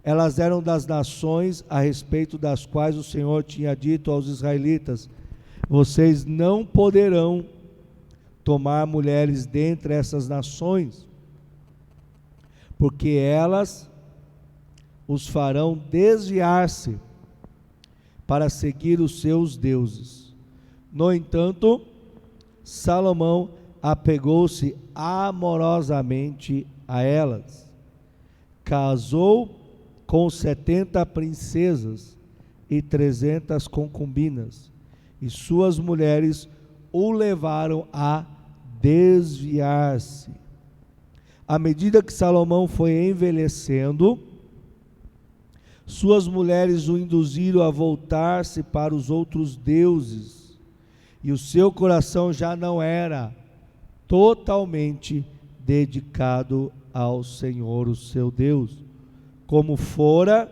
Elas eram das nações a respeito das quais o Senhor tinha dito aos israelitas: vocês não poderão tomar mulheres dentre essas nações, porque elas os farão desviar-se para seguir os seus deuses. No entanto, Salomão apegou-se amorosamente a elas, casou com 70 princesas e 300 concubinas, e suas mulheres o levaram a desviar-se. À medida que Salomão foi envelhecendo, suas mulheres o induziram a voltar-se para os outros deuses, e o seu coração já não era totalmente dedicado ao Senhor, o seu Deus, como fora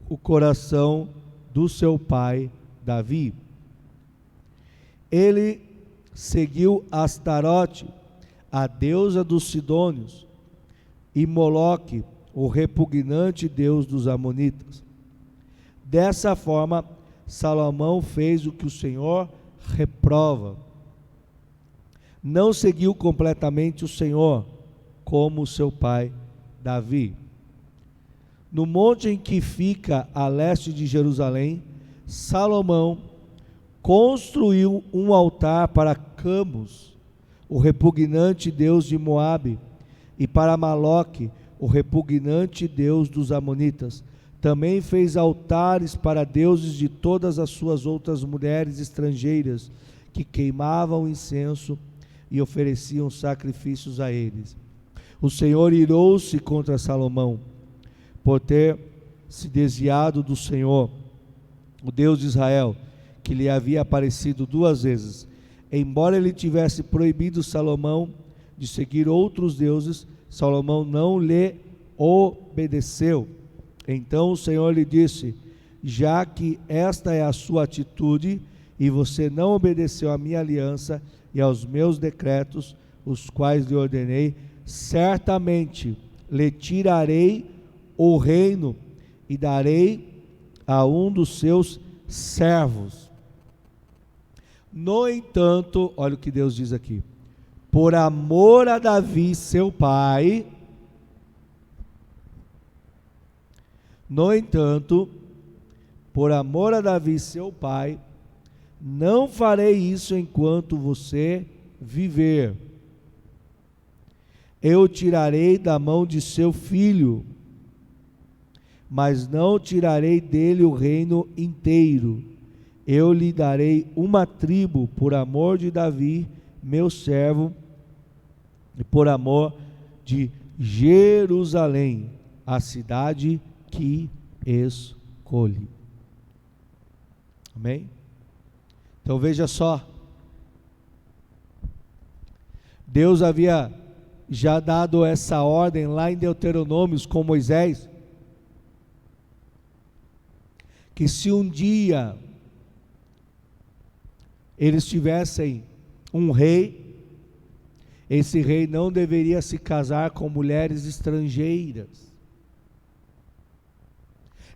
o coração do seu pai Davi. Ele seguiu Astarote, a deusa dos sidônios, e Moloque, o repugnante Deus dos amonitas. Dessa forma, Salomão fez o que o Senhor reprova. Não seguiu completamente o Senhor, como seu pai Davi. No monte em que fica a leste de Jerusalém, Salomão construiu um altar para Camus, o repugnante deus de Moabe, e para Maloque, o repugnante deus dos amonitas. Também fez altares para deuses de todas as suas outras mulheres estrangeiras, que queimavam incenso e ofereciam sacrifícios a eles. O Senhor irou-se contra Salomão, por ter se desviado do Senhor, o Deus de Israel, que lhe havia aparecido 2 vezes. Embora ele tivesse proibido Salomão de seguir outros deuses, Salomão não lhe obedeceu. Então o Senhor lhe disse: já que esta é a sua atitude, e você não obedeceu à minha aliança e aos meus decretos, os quais lhe ordenei, certamente lhe tirarei o reino e darei a um dos seus servos. No entanto, olha o que Deus diz aqui: por amor a Davi, seu pai, no entanto, por amor a Davi, seu pai, não farei isso enquanto você viver. Eu tirarei da mão de seu filho, mas não tirarei dele o reino inteiro. Eu lhe darei uma tribo por amor de Davi, meu servo, e por amor de Jerusalém, a cidade que escolhi. Amém? Então veja só, Deus havia já dado essa ordem lá em Deuteronômios com Moisés, que se um dia eles tivessem um rei, esse rei não deveria se casar com mulheres estrangeiras.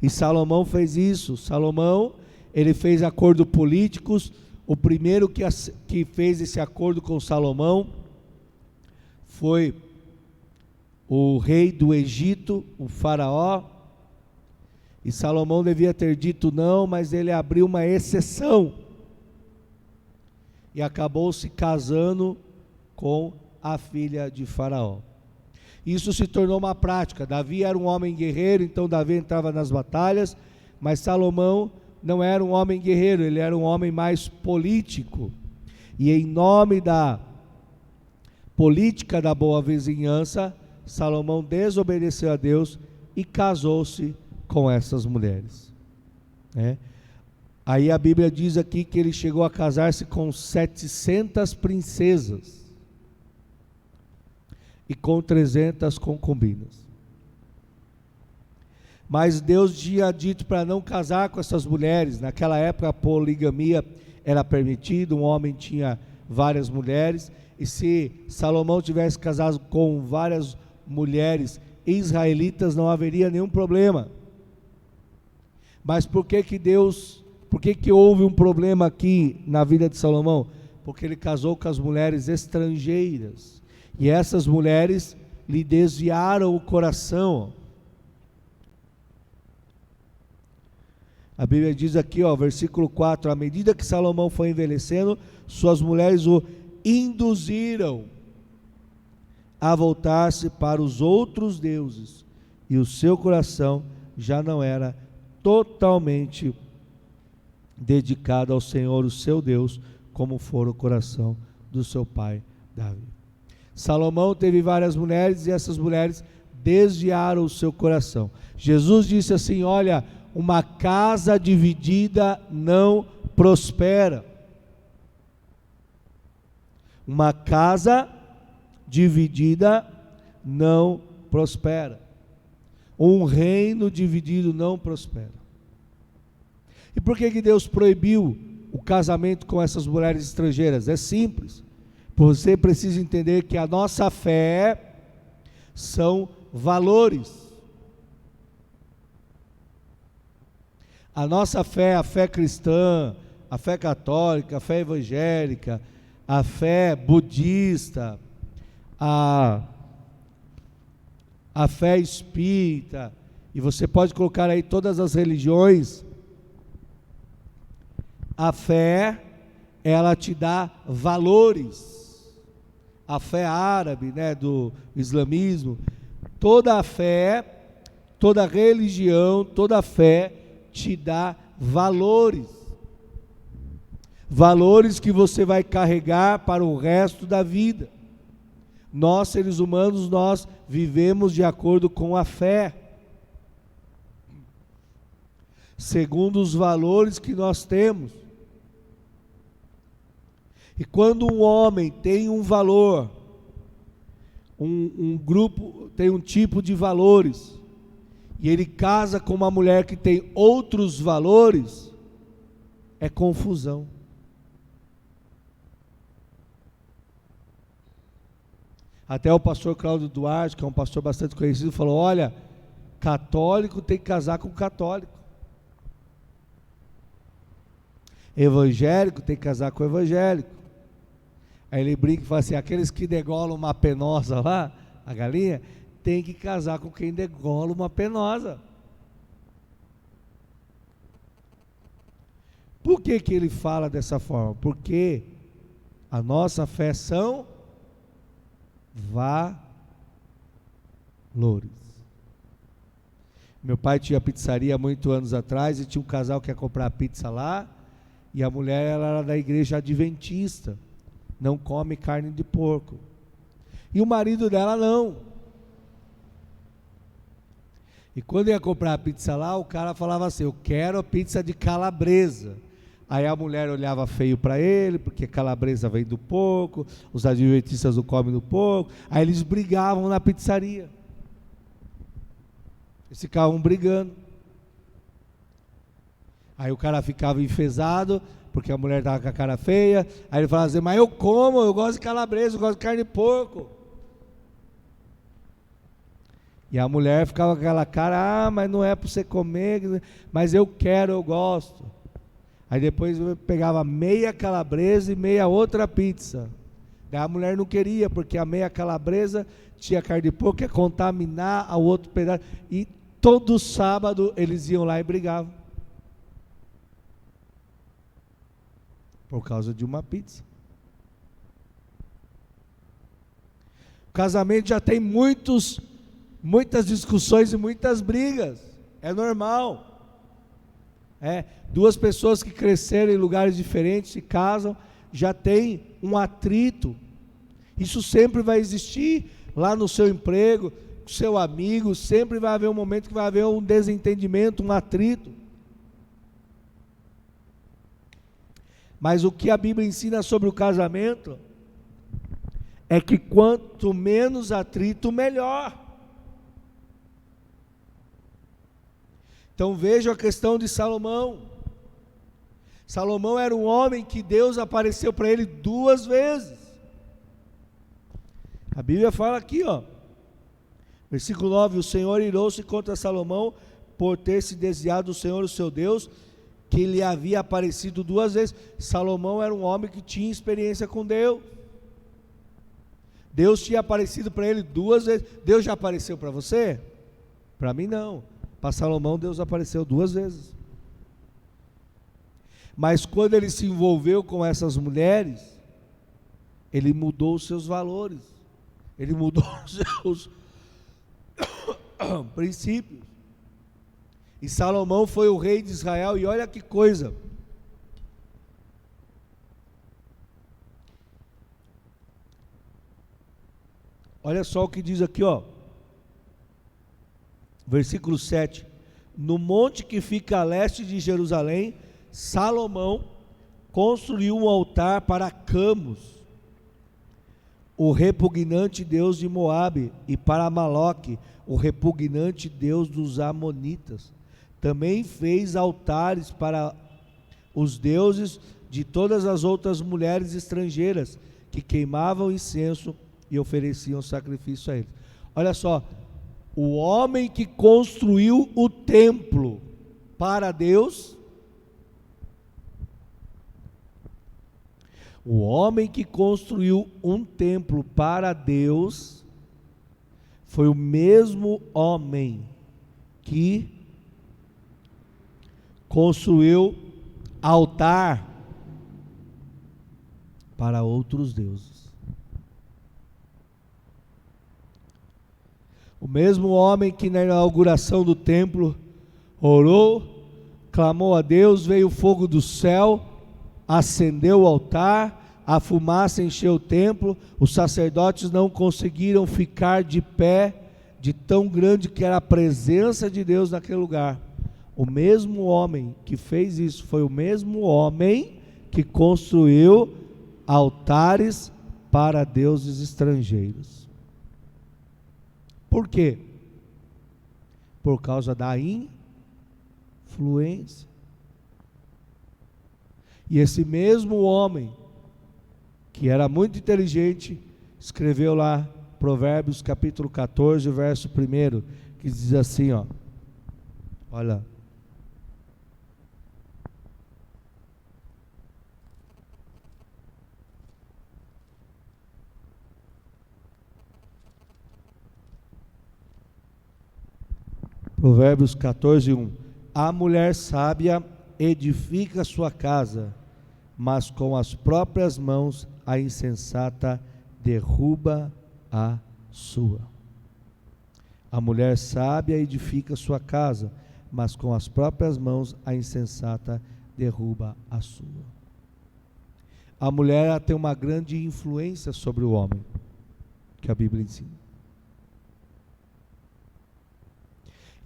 E Salomão fez isso. Salomão, ele fez acordos políticos. O primeiro que fez esse acordo com Salomão foi o rei do Egito, o faraó. E Salomão devia ter dito não, mas ele abriu uma exceção e acabou se casando com a filha de Faraó. Isso se tornou uma prática. Davi era um homem guerreiro, então Davi entrava nas batalhas, mas Salomão não era um homem guerreiro, ele era um homem mais político. E em nome da política da boa vizinhança, Salomão desobedeceu a Deus e casou-se com essas mulheres. Aí a Bíblia diz aqui que ele chegou a casar-se com 700 princesas e com 300 concubinas. Mas Deus tinha dito para não casar com essas mulheres. Naquela época a poligamia era permitida, um homem tinha várias mulheres, e se Salomão tivesse casado com várias mulheres israelitas, não haveria nenhum problema. Mas por que houve um problema aqui na vida de Salomão? Porque ele casou com as mulheres estrangeiras, e essas mulheres lhe desviaram o coração. A Bíblia diz aqui, versículo 4, à medida que Salomão foi envelhecendo, suas mulheres o induziram a voltar-se para os outros deuses, e o seu coração já não era totalmente dedicado ao Senhor, o seu Deus, como fora o coração do seu pai Davi. Salomão teve várias mulheres, e essas mulheres desviaram o seu coração. Jesus disse assim: olha, uma casa dividida não prospera. Uma casa dividida não prospera. Um reino dividido não prospera. E por que Deus proibiu o casamento com essas mulheres estrangeiras? É simples. Você precisa entender que a nossa fé são valores. A nossa fé, a fé cristã, a fé católica, a fé evangélica, a fé budista, a fé espírita, e você pode colocar aí todas as religiões. A fé, ela te dá valores. A fé árabe, né, do islamismo, toda a fé, toda religião, toda fé te dá valores. Valores que você vai carregar para o resto da vida. Nós, seres humanos, nós vivemos de acordo com a fé, segundo os valores que nós temos. E quando um homem tem um valor, um grupo tem um tipo de valores, e ele casa com uma mulher que tem outros valores, é confusão. Até o pastor Cláudio Duarte, que é um pastor bastante conhecido, falou: olha, católico tem que casar com católico, evangélico tem que casar com evangélico. Aí ele brinca e fala assim: aqueles que degolam uma penosa lá, a galinha, tem que casar com quem degola uma penosa. Por que que ele fala dessa forma? Porque a nossa fé são valores. Meu pai tinha pizzaria há muitos anos atrás, e tinha um casal que ia comprar pizza lá, e a mulher, ela era da igreja adventista, não come carne de porco, e o marido dela não. E quando ia comprar a pizza lá, o cara falava assim: eu quero a pizza de calabresa. Aí a mulher olhava feio para ele, porque calabresa vem do porco, os adventistas não comem do porco. Aí eles brigavam na pizzaria, eles ficavam brigando. Aí o cara ficava enfesado, porque a mulher estava com a cara feia. Aí ele falava assim: mas eu como, eu gosto de calabresa, eu gosto de carne de porco. E a mulher ficava com aquela cara: ah, mas não é para você comer, mas eu quero, eu gosto. Aí depois eu pegava meia calabresa e meia outra pizza. Daí a mulher não queria, porque a meia calabresa tinha carne de porco, ia contaminar o outro pedaço. E todo sábado eles iam lá e brigavam, por causa de uma pizza. O casamento já tem muitas discussões e muitas brigas. É normal. Duas pessoas que cresceram em lugares diferentes, se casam, já tem um atrito. Isso sempre vai existir. Lá no seu emprego, com seu amigo, sempre vai haver um momento que vai haver um desentendimento, um atrito. Mas o que a Bíblia ensina sobre o casamento é que quanto menos atrito, melhor. Então veja a questão de Salomão. Salomão era um homem que Deus apareceu para ele 2 vezes. A Bíblia fala aqui, versículo 9: o Senhor irou-se contra Salomão por ter se desviado do Senhor, o seu Deus, que lhe havia aparecido 2 vezes. Salomão era um homem que tinha experiência com Deus. Deus tinha aparecido para ele 2 vezes. Deus já apareceu para você? Para mim não. Para Salomão Deus apareceu 2 vezes. Mas quando ele se envolveu com essas mulheres, ele mudou os seus valores, ele mudou os seus princípios. E Salomão foi o rei de Israel, e olha que coisa. Olha só o que diz aqui, versículo 7: no monte que fica a leste de Jerusalém, Salomão construiu um altar para Camus, o repugnante deus de Moabe, e para Maloque, o repugnante deus dos amonitas. Também fez altares para os deuses de todas as outras mulheres estrangeiras, que queimavam incenso e ofereciam sacrifício a eles. Olha só, o homem que construiu o templo, para Deus. O homem que construiu um templo para Deus foi o mesmo homem que construiu altar para outros deuses. O mesmo homem que na inauguração do templo orou, clamou a Deus, veio o fogo do céu, acendeu o altar, a fumaça encheu o templo, os sacerdotes não conseguiram ficar de pé, de tão grande que era a presença de Deus naquele lugar. O mesmo homem que fez isso foi o mesmo homem que construiu altares para deuses estrangeiros. Por quê? Por causa da influência. E esse mesmo homem, que era muito inteligente, escreveu lá Provérbios capítulo 14, verso 1, que diz assim, ó, olha. Provérbios 14, 1. A mulher sábia edifica sua casa, mas com as próprias mãos a insensata derruba a sua. A mulher sábia edifica sua casa, mas com as próprias mãos a insensata derruba a sua. A mulher ela tem uma grande influência sobre o homem, que a Bíblia ensina.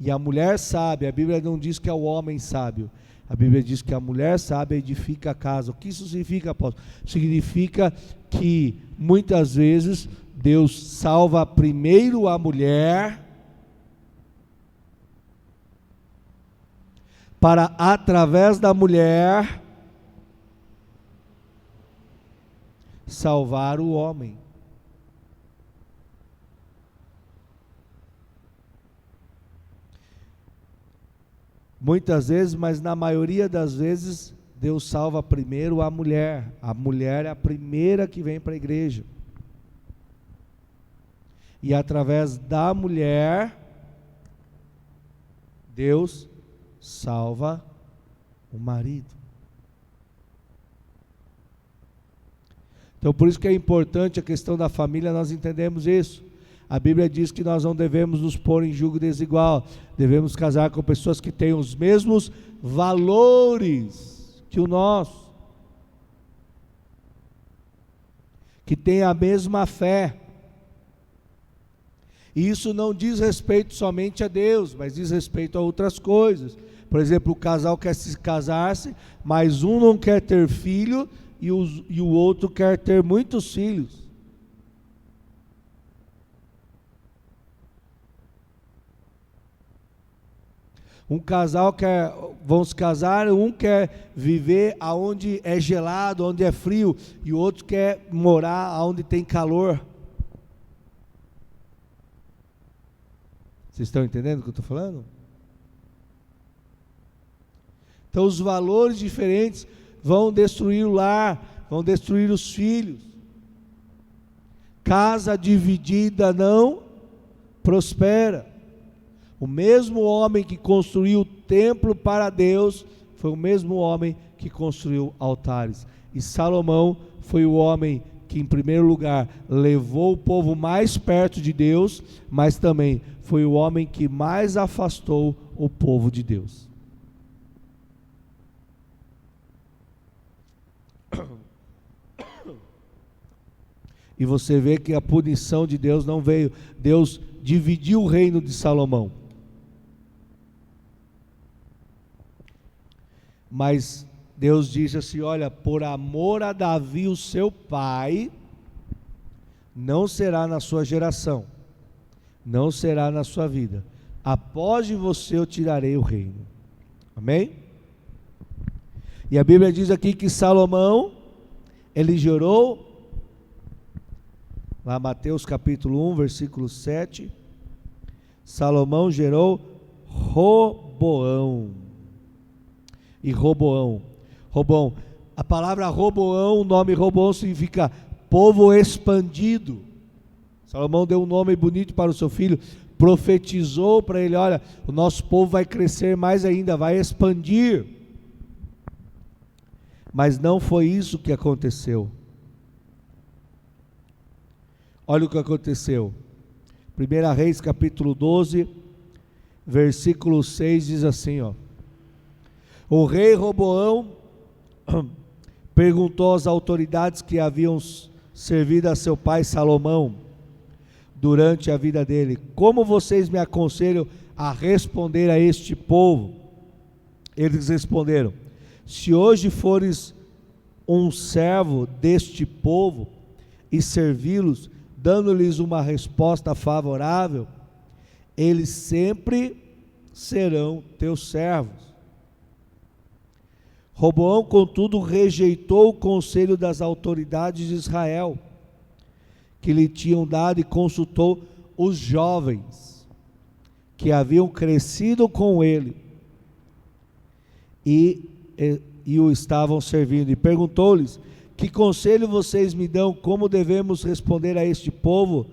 E a mulher sábia, a Bíblia não diz que é o homem sábio, a Bíblia diz que a mulher sábia edifica a casa. O que isso significa, apóstolo? Significa que muitas vezes Deus salva primeiro a mulher, para através da mulher salvar o homem. Muitas vezes, mas na maioria das vezes, Deus salva primeiro a mulher. A mulher é a primeira que vem para a igreja. E através da mulher, Deus salva o marido. Então, por isso que é importante a questão da família, nós entendemos isso. A Bíblia diz que nós não devemos nos pôr em julgo desigual, devemos casar com pessoas que tenham os mesmos valores que o nosso, que tenham a mesma fé. E isso não diz respeito somente a Deus, mas diz respeito a outras coisas. Por exemplo, o casal quer se casar-se, mas um não quer ter filho e o outro quer ter muitos filhos. Um casal vão se casar, um quer viver aonde é gelado, onde é frio, e o outro quer morar aonde tem calor. Vocês estão entendendo o que eu estou falando? Então os valores diferentes vão destruir o lar, vão destruir os filhos. Casa dividida não prospera. O mesmo homem que construiu o templo para Deus foi o mesmo homem que construiu altares. E Salomão foi o homem que, em primeiro lugar, levou o povo mais perto de Deus, mas também foi o homem que mais afastou o povo de Deus. E você vê que a punição de Deus não veio. Deus dividiu o reino de Salomão. Mas Deus disse assim, olha, por amor a Davi, o seu pai, não será na sua geração, não será na sua vida. Após de você eu tirarei o reino. Amém? E a Bíblia diz aqui que Salomão, ele gerou, lá Mateus capítulo 1, versículo 7, Salomão gerou Roboão. e Roboão. Roboão. A palavra Roboão, o nome Roboão significa povo expandido. Salomão deu um nome bonito para o seu filho, profetizou para ele: olha, o nosso povo vai crescer mais ainda, vai expandir. Mas não foi isso que aconteceu. Olha o que aconteceu. 1 Reis capítulo 12, versículo 6 diz assim, ó: o rei Roboão perguntou às autoridades que haviam servido a seu pai Salomão durante a vida dele: como vocês me aconselham a responder a este povo? Eles responderam: se hoje fores um servo deste povo e servi-los, dando-lhes uma resposta favorável, eles sempre serão teus servos. Roboão, contudo, rejeitou o conselho das autoridades de Israel, que lhe tinham dado, e consultou os jovens que haviam crescido com ele e o estavam servindo, e perguntou-lhes: que conselho vocês me dão? Como devemos responder a este povo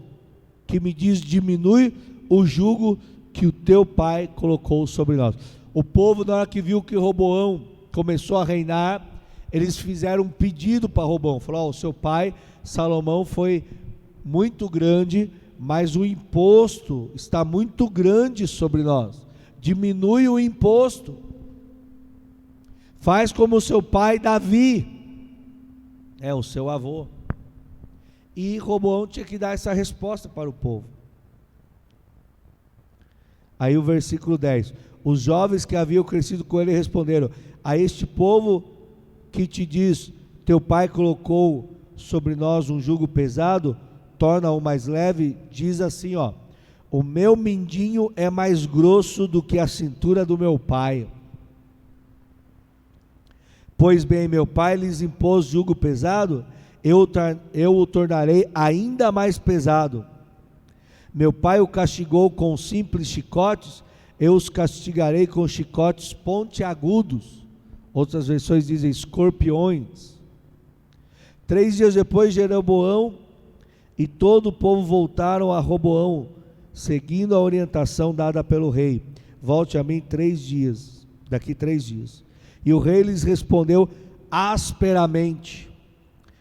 que me diz: diminui o jugo que o teu pai colocou sobre nós? O povo, na hora que viu que Roboão começou a reinar, eles fizeram um pedido para Roboão. Falou: o seu pai Salomão foi muito grande, mas o imposto está muito grande sobre nós. Diminui o imposto. Faz como o seu pai Davi, o seu avô. E Roboão tinha que dar essa resposta para o povo. Aí o versículo 10: os jovens que haviam crescido com ele responderam: a este povo que te diz: teu pai colocou sobre nós um jugo pesado, torna-o mais leve, diz assim, ó: o meu mindinho é mais grosso do que a cintura do meu pai. Pois bem, meu pai lhes impôs jugo pesado, eu o tornarei ainda mais pesado. Meu pai o castigou com simples chicotes, eu os castigarei com chicotes pontiagudos. Outras versões dizem escorpiões. 3 dias depois, Jeroboão e todo o povo voltaram a Roboão, seguindo a orientação dada pelo rei: volte a mim 3 dias, daqui 3 dias. E o rei lhes respondeu asperamente,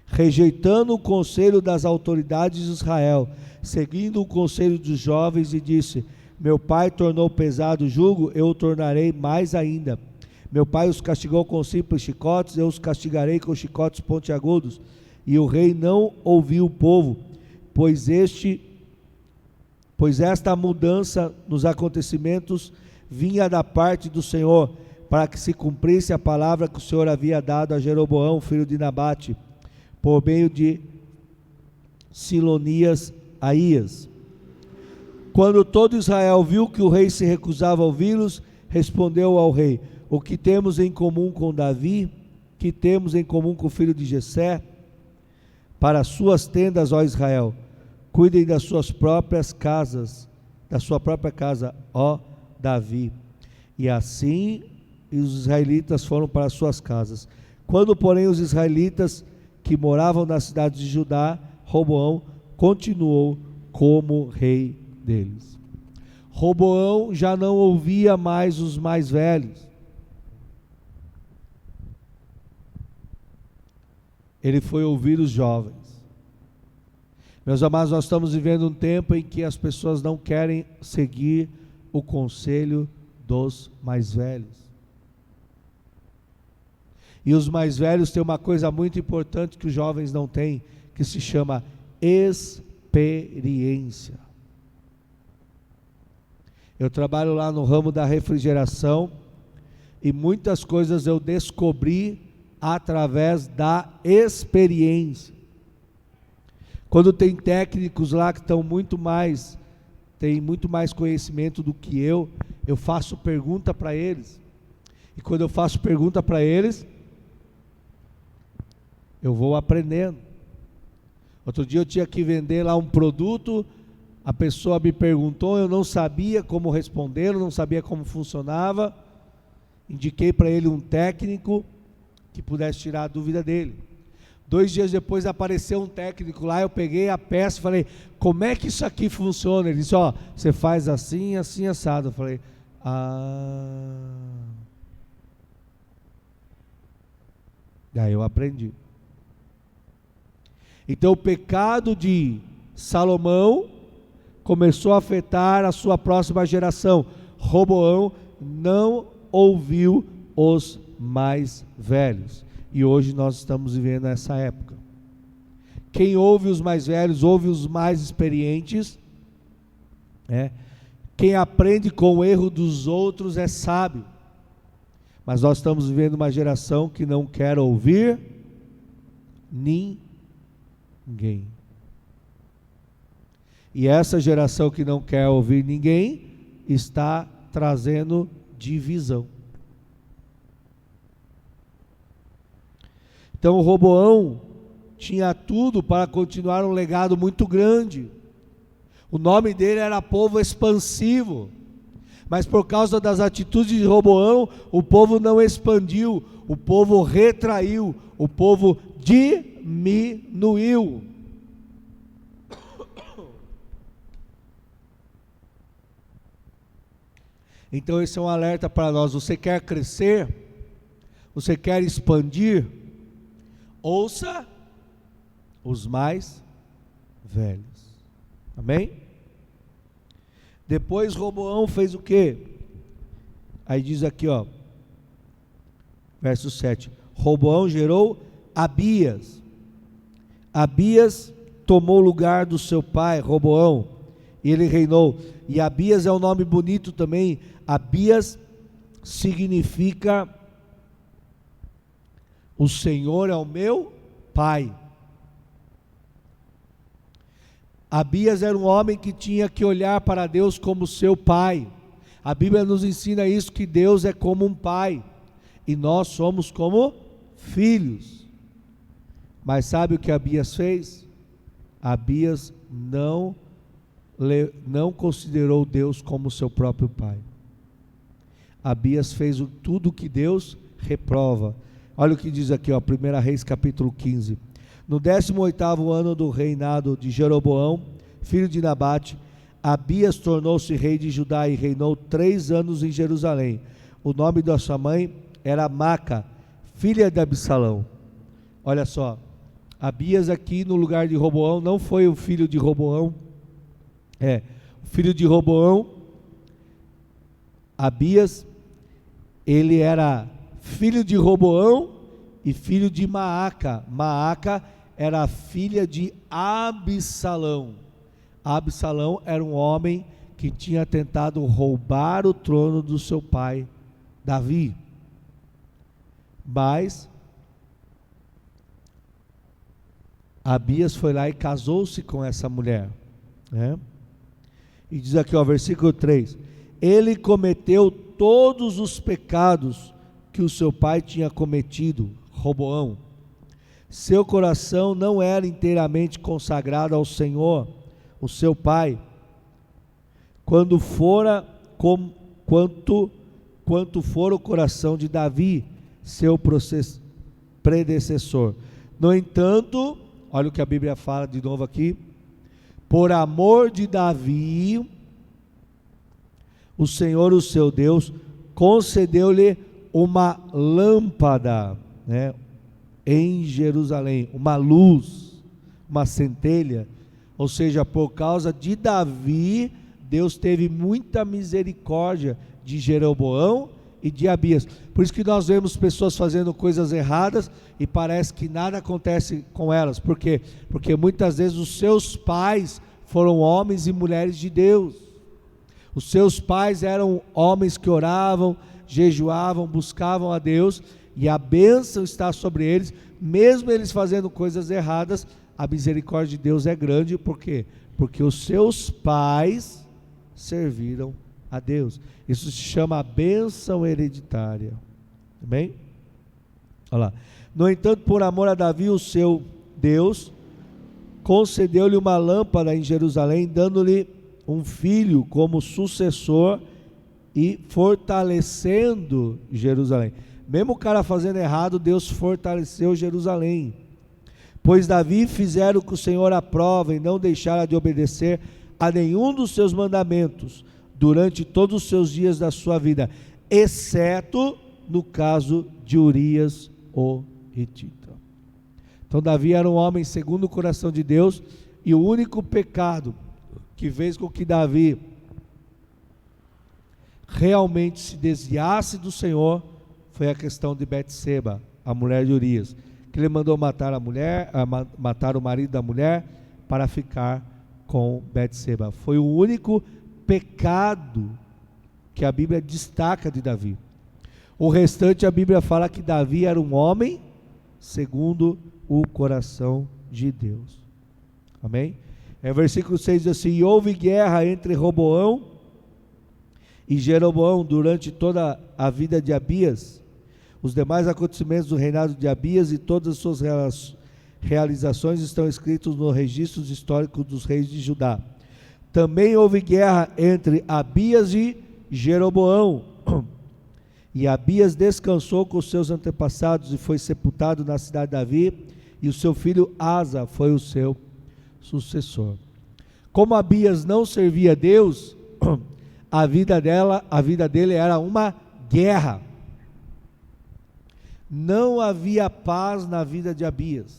rejeitando o conselho das autoridades de Israel, seguindo o conselho dos jovens, e disse: meu pai tornou pesado o jugo, eu o tornarei mais ainda. Meu pai os castigou com simples chicotes, eu os castigarei com chicotes pontiagudos. E o rei não ouviu o povo, pois esta mudança nos acontecimentos vinha da parte do Senhor, para que se cumprisse a palavra que o Senhor havia dado a Jeroboão, filho de Nabate, por meio de Silonias Aías. Quando todo Israel viu que o rei se recusava a ouvi-los, respondeu ao rei: o que temos em comum com Davi? Que temos em comum com o filho de Jessé? Para as suas tendas, ó Israel, cuidem das suas próprias casas, da sua própria casa, ó Davi. E assim os israelitas foram para as suas casas. Quando, porém, os israelitas que moravam na cidade de Judá, Roboão continuou como rei deles. Roboão já não ouvia mais os mais velhos. Ele foi ouvir os jovens. Meus amados, nós estamos vivendo um tempo em que as pessoas não querem seguir o conselho dos mais velhos. E os mais velhos têm uma coisa muito importante que os jovens não têm, que se chama experiência. Eu trabalho lá no ramo da refrigeração e muitas coisas eu descobri através da experiência. Quando tem técnicos lá que têm muito mais conhecimento do que eu faço pergunta para eles. E quando eu faço pergunta para eles, eu vou aprendendo. Outro dia eu tinha que vender lá um produto, a pessoa me perguntou, eu não sabia como responder, eu não sabia como funcionava, Indiquei para ele um técnico que pudesse tirar a dúvida dele. 2 dias depois apareceu um técnico lá, eu peguei a peça e falei, como é que isso aqui funciona? Ele disse, ó, você faz assim, assim, assado. Eu falei, daí eu aprendi. Então o pecado de Salomão começou a afetar a sua próxima geração. Roboão não ouviu os mais velhos. E hoje nós estamos vivendo essa época. Quem ouve os mais velhos, ouve os mais experientes. Quem aprende com o erro dos outros é sábio. Mas nós estamos vivendo uma geração que não quer ouvir ninguém. E essa geração que não quer ouvir ninguém está trazendo divisão. Então o Roboão tinha tudo para continuar um legado muito grande. O nome dele era povo expansivo. Mas por causa das atitudes de Roboão, o povo não expandiu, o povo retraiu, o povo diminuiu. Então esse é um alerta para nós. Você quer crescer? Você quer expandir? Ouça os mais velhos. Amém? Depois Roboão fez o quê? Aí diz aqui, ó, verso 7. Roboão gerou Abias. Abias tomou o lugar do seu pai, Roboão, e ele reinou. E Abias é um nome bonito também. Abias significa o Senhor é o meu pai. Abias era um homem que tinha que olhar para Deus como seu pai. A Bíblia nos ensina isso, que Deus é como um pai, e nós somos como filhos. Mas sabe o que Abias fez? Abias não considerou Deus como seu próprio pai. Abias fez tudo o que Deus reprova. Olha o que diz aqui, ó, 1 Reis capítulo 15. No 18º ano do reinado de Jeroboão, filho de Nabate, Abias tornou-se rei de Judá e reinou 3 anos em Jerusalém. O nome da sua mãe era Maca, filha de Absalão. Olha só, Abias aqui no lugar de Roboão não foi o filho de Roboão. O filho de Roboão, Abias, ele era filho de Roboão e filho de Maaca. Maaca era a filha de Absalão. Absalão era um homem que tinha tentado roubar o trono do seu pai, Davi. Mas Abias foi lá e casou-se com essa mulher, né? E diz aqui, ó, versículo 3: ele cometeu todos os pecados que o seu pai tinha cometido, Roboão. Seu coração não era inteiramente consagrado ao Senhor, o seu pai, quanto fora o coração de Davi, seu predecessor. No entanto, olha o que a Bíblia fala de novo aqui: por amor de Davi, o Senhor, o seu Deus, concedeu-lhe uma lâmpada, né, em Jerusalém, uma luz, uma centelha. Ou seja, por causa de Davi, Deus teve muita misericórdia de Jeroboão e de Abias. Por isso que nós vemos pessoas fazendo coisas erradas e parece que nada acontece com elas. Por quê? Porque muitas vezes os seus pais foram homens e mulheres de Deus. Os seus pais eram homens que oravam, jejuavam, buscavam a Deus, e a bênção está sobre eles, mesmo eles fazendo coisas erradas. A misericórdia de Deus é grande. Por quê? Porque os seus pais serviram a Deus. Isso se chama bênção hereditária. Bem? Olha lá. No entanto, por amor a Davi, o seu Deus, concedeu-lhe uma lâmpada em Jerusalém, dando-lhe um filho como sucessor e fortalecendo Jerusalém. Mesmo o cara fazendo errado, Deus fortaleceu Jerusalém. Pois Davi fizeram o que o Senhor aprova e não deixaram de obedecer a nenhum dos seus mandamentos durante todos os seus dias da sua vida, exceto no caso de Urias o Hitita. Então Davi era um homem segundo o coração de Deus, e o único pecado que fez com que Davi realmente se desviasse do Senhor foi a questão de Betseba, a mulher de Urias, que ele mandou matar a mulher, matar o marido da mulher para ficar com Betseba. Foi o único pecado que a Bíblia destaca de Davi. O restante a Bíblia fala que Davi era um homem segundo o coração de Deus. Amém? Versículo 6 diz assim: e houve guerra entre Roboão e Jeroboão durante toda a vida de Abias. Os demais acontecimentos do reinado de Abias e todas as suas realizações estão escritos nos registros históricos dos reis de Judá. Também houve guerra entre Abias e Jeroboão. E Abias descansou com os seus antepassados e foi sepultado na cidade de Davi, e o seu filho Asa foi o seu sucessor. Como Abias não servia a Deus, a vida dele era uma guerra. Não havia paz na vida de Abias.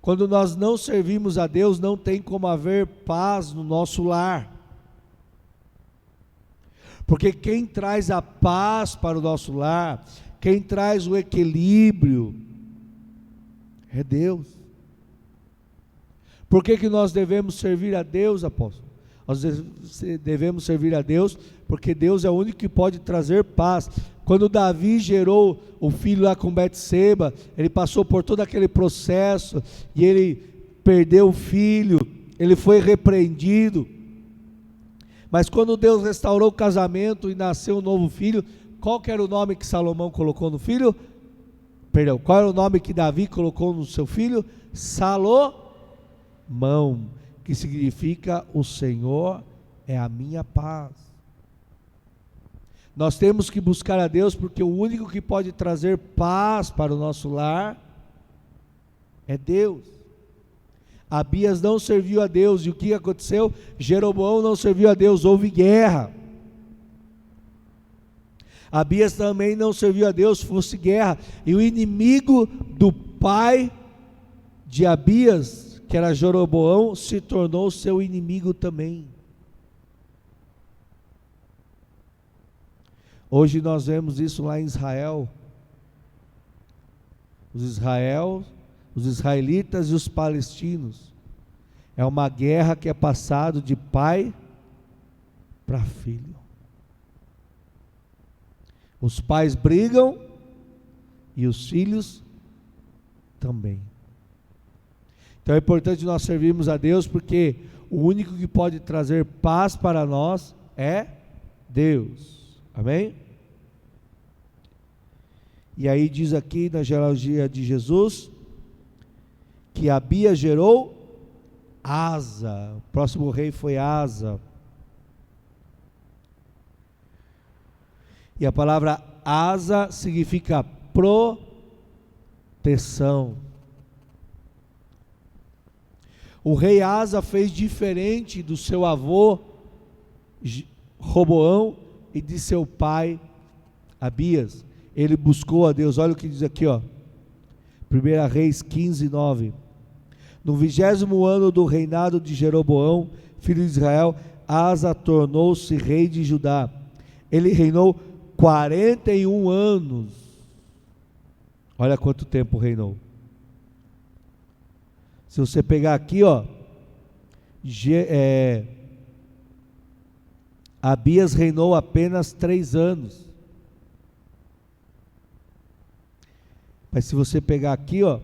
Quando nós não servimos a Deus, não tem como haver paz no nosso lar. Porque quem traz a paz para o nosso lar, quem traz o equilíbrio, é Deus. Por que nós devemos servir a Deus, apóstolo? Nós devemos servir a Deus porque Deus é o único que pode trazer paz. Quando Davi gerou o filho lá com Betseba, ele passou por todo aquele processo e ele perdeu o filho, ele foi repreendido. Mas quando Deus restaurou o casamento e nasceu um novo filho, qual que era o nome que Salomão colocou no filho? Perdão, qual era o nome que Davi colocou no seu filho? Salomão, que significa o Senhor é a minha paz. Nós temos que buscar a Deus porque o único que pode trazer paz para o nosso lar é Deus. Abias não serviu a Deus, e o que aconteceu? Jeroboão não serviu a Deus, houve guerra. Abias também não serviu a Deus, fosse guerra, e o inimigo do pai de Abias, que era Jeroboão, se tornou seu inimigo também. Hoje nós vemos isso lá em Israel. Os israelitas e os palestinos. É uma guerra que é passado de pai para filho. Os pais brigam e os filhos também. Então é importante nós servirmos a Deus, porque o único que pode trazer paz para nós é Deus. Amém? E aí diz aqui na genealogia de Jesus que Abias gerou Asa. O próximo rei foi Asa. E a palavra Asa significa proteção. O rei Asa fez diferente do seu avô Roboão e de seu pai Abias. Ele buscou a Deus. Olha o que diz aqui, ó. 1 Reis 15, 9. No 20º ano do reinado de Jeroboão, filho de Israel, Asa tornou-se rei de Judá. Ele reinou 41 anos. Olha quanto tempo reinou. Se você pegar aqui, ó, Abias reinou apenas 3 anos. Mas se você pegar aqui, ó,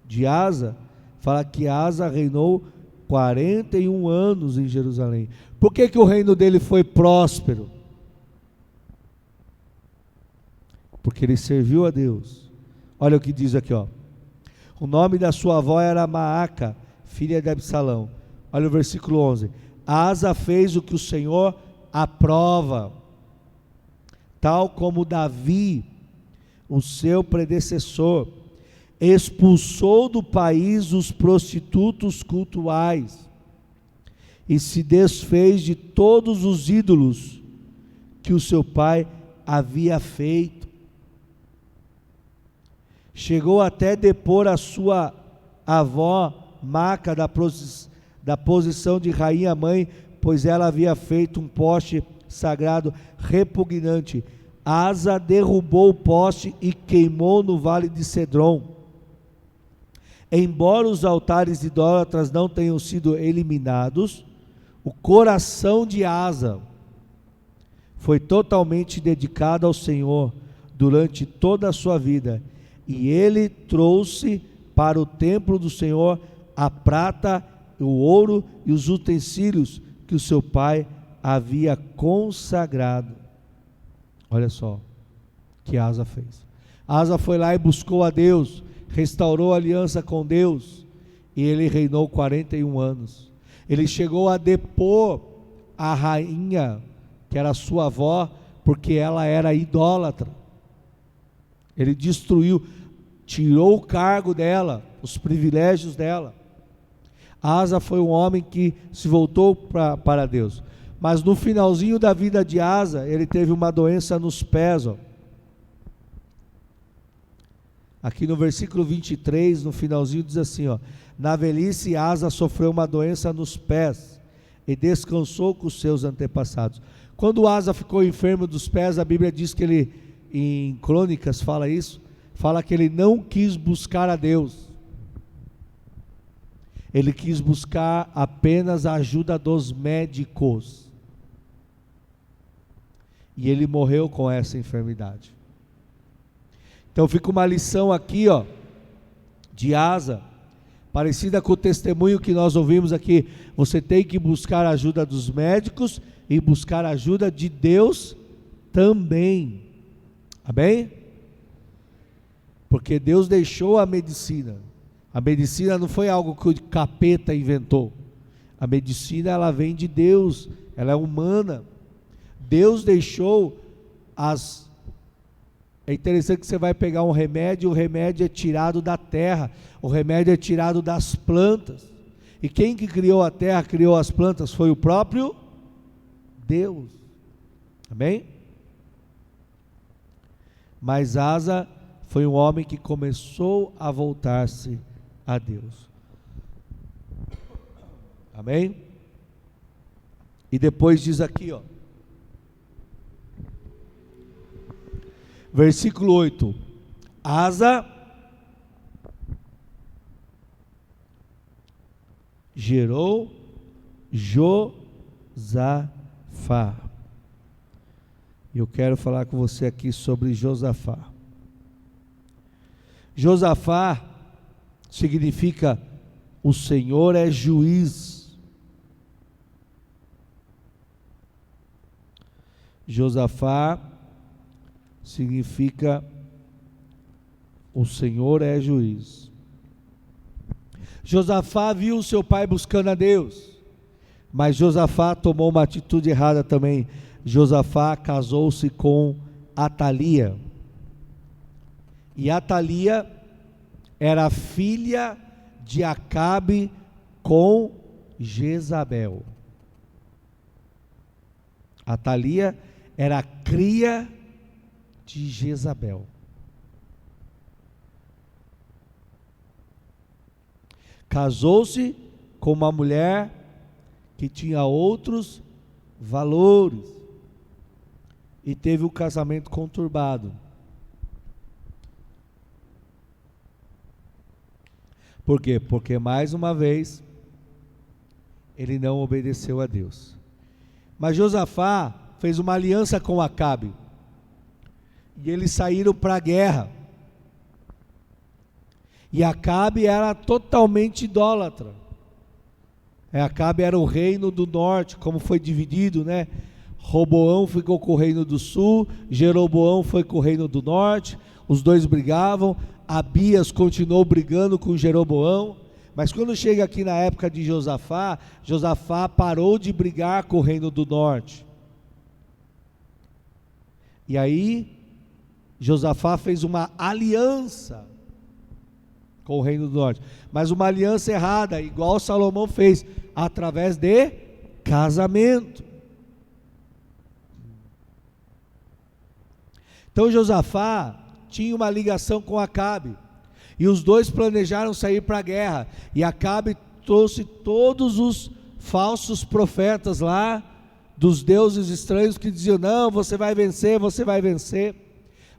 de Asa, fala que Asa reinou 41 anos em Jerusalém. Por que o reino dele foi próspero? Porque ele serviu a Deus. Olha o que diz aqui, ó. O nome da sua avó era Maaca, filha de Absalão. Olha o versículo 11. Asa fez o que o Senhor aprova, tal como Davi, o seu predecessor, expulsou do país os prostitutos cultuais e se desfez de todos os ídolos que o seu pai havia feito. Chegou até depor a sua avó Maca da posição de rainha mãe, pois ela havia feito um poste sagrado repugnante. Asa derrubou o poste e queimou no vale de Cedron. Embora os altares idólatras não tenham sido eliminados, o coração de Asa foi totalmente dedicado ao Senhor durante toda a sua vida, e ele trouxe para o templo do Senhor a prata, o ouro e os utensílios que o seu pai havia consagrado. Olha só o que Asa fez. Asa foi lá e buscou a Deus, restaurou a aliança com Deus, e ele reinou 41 anos. Ele chegou a depor a rainha, que era sua avó, porque ela era idólatra. Ele destruiu, tirou o cargo dela, os privilégios dela. Asa foi um homem que se voltou para Deus. Mas no finalzinho da vida de Asa, ele teve uma doença nos pés, ó. Aqui no versículo 23, no finalzinho, diz assim, ó: na velhice Asa sofreu uma doença nos pés e descansou com os seus antepassados. Quando Asa ficou enfermo dos pés, a Bíblia diz que ele, em Crônicas fala isso, fala que ele não quis buscar a Deus. Ele quis buscar apenas a ajuda dos médicos. E ele morreu com essa enfermidade. Então fica uma lição aqui, ó, de Asa, parecida com o testemunho que nós ouvimos aqui. Você tem que buscar a ajuda dos médicos e buscar a ajuda de Deus também. Amém? Porque Deus deixou a medicina. A medicina não foi algo que o capeta inventou. A medicina, ela vem de Deus, ela é humana. Deus deixou as... É interessante que você vai pegar um remédio, o remédio é tirado da terra, o remédio é tirado das plantas. E quem que criou a terra, criou as plantas, foi o próprio Deus. Amém? Mas Asa foi um homem que começou a voltar-se a Deus. Amém? E depois diz aqui, ó, versículo 8: Asa gerou Josafá. Eu quero falar com você aqui sobre Josafá. Josafá significa o Senhor é juiz. Josafá significa o Senhor é juiz. Josafá viu seu pai buscando a Deus, mas Josafá tomou uma atitude errada também. Josafá casou-se com Atalia, e Atalia era filha de Acabe com Jezabel. Atalia era cria de Jezabel. Casou-se com uma mulher que tinha outros valores e teve um casamento conturbado. Por quê? Porque mais uma vez ele não obedeceu a Deus. Mas Josafá fez uma aliança com Acabe e eles saíram para a guerra. E Acabe era totalmente idólatra. Acabe era o reino do norte, como foi dividido, né? Roboão ficou com o reino do sul, Jeroboão foi com o reino do norte, os dois brigavam. Abias continuou brigando com Jeroboão, Mas quando chega aqui na época de Josafá, Josafá parou de brigar com o reino do norte. E aí, Josafá fez uma aliança com o reino do norte. Mas uma aliança errada, igual Salomão fez, através de casamento. Então Josafá tinha uma ligação com Acabe. E os dois planejaram sair para a guerra. E Acabe trouxe todos os falsos profetas lá, dos deuses estranhos, que diziam: não, você vai vencer, você vai vencer.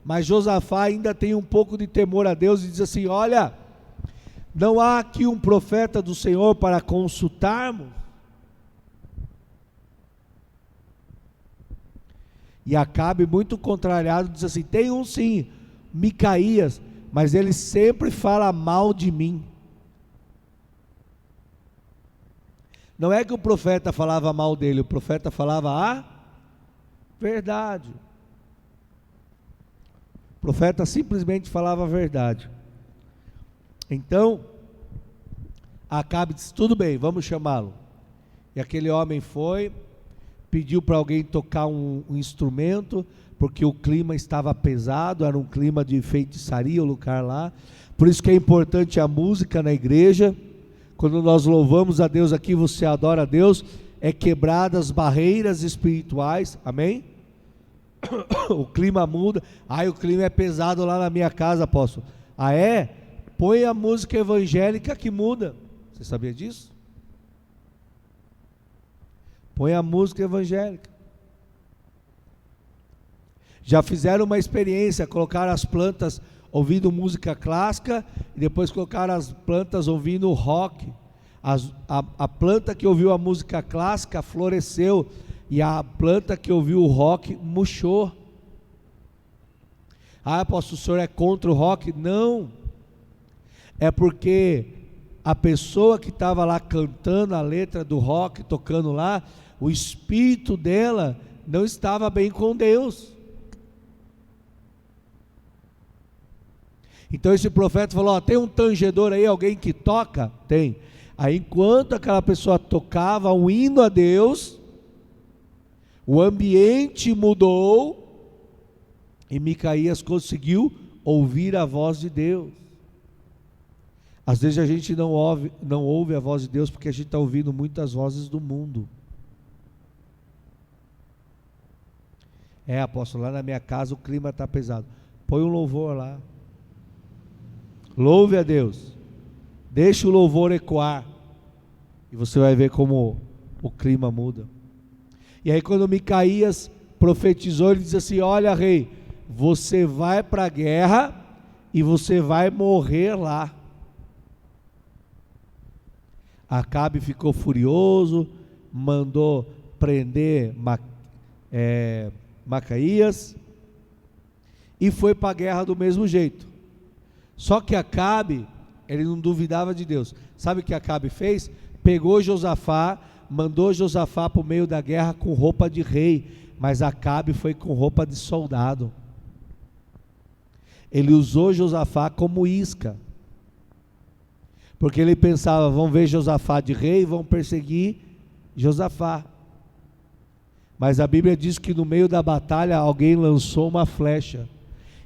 Mas Josafá ainda tem um pouco de temor a Deus e diz assim: olha, não há aqui um profeta do Senhor para consultarmos? E Acabe, muito contrariado, diz assim: tem um sim, Micaías, mas ele sempre fala mal de mim. Não é que o profeta falava mal dele, o profeta falava a verdade. O profeta simplesmente falava a verdade. Então, Acabe disse: tudo bem, vamos chamá-lo. E aquele homem foi, pediu para alguém tocar um instrumento, porque o clima estava pesado, era um clima de feitiçaria o lugar lá. Por isso que é importante a música na igreja. Quando nós louvamos a Deus aqui, você adora a Deus, é quebradas as barreiras espirituais, amém? O clima muda. O clima é pesado lá na minha casa, apóstolo. É? Põe a música evangélica que muda. Você sabia disso? Põe a música evangélica. Já fizeram uma experiência, colocaram as plantas ouvindo música clássica e depois colocaram as plantas ouvindo rock. A planta que ouviu a música clássica floresceu e a planta que ouviu o rock murchou. Apóstolo, o senhor é contra o rock? Não, é porque a pessoa que estava lá cantando a letra do rock, tocando lá, o espírito dela não estava bem com Deus. Então esse profeta falou: tem um tangedor aí, alguém que toca? Tem. Aí enquanto aquela pessoa tocava um hino a Deus, o ambiente mudou e Micaías conseguiu ouvir a voz de Deus. Às vezes a gente não ouve a voz de Deus porque a gente está ouvindo muitas vozes do mundo. Apóstolo, lá na minha casa o clima está pesado. Põe um louvor lá. Louve a Deus. Deixa o louvor ecoar. E você vai ver como o clima muda. E aí quando Micaías profetizou, ele diz assim: olha, rei, você vai para a guerra e você vai morrer lá. Acabe ficou furioso, mandou prender Micaías e foi para a guerra do mesmo jeito. Só que Acabe, ele não duvidava de Deus. Sabe o que Acabe fez? Pegou Josafá, mandou Josafá para o meio da guerra com roupa de rei, mas Acabe foi com roupa de soldado. Ele usou Josafá como isca, porque ele pensava: vão ver Josafá de rei e vão perseguir Josafá. Mas a Bíblia diz que no meio da batalha alguém lançou uma flecha,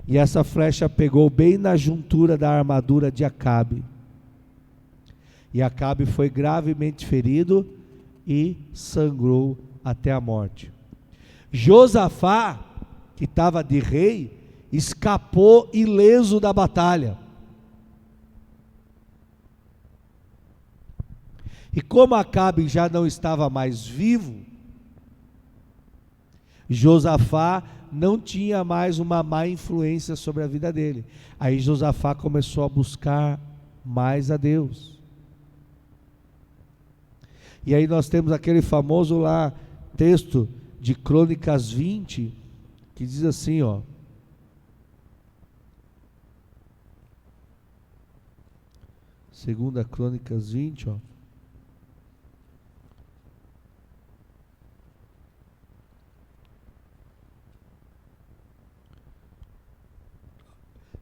e essa flecha pegou bem na juntura da armadura de Acabe, e Acabe foi gravemente ferido e sangrou até a morte. Josafá, que estava de rei, escapou ileso da batalha. E como Acabe já não estava mais vivo, Josafá não tinha mais uma má influência sobre a vida dele. Aí Josafá começou a buscar mais a Deus. E aí nós temos aquele famoso lá texto de Crônicas 20, que diz assim, ó: Segunda Crônicas 20, ó.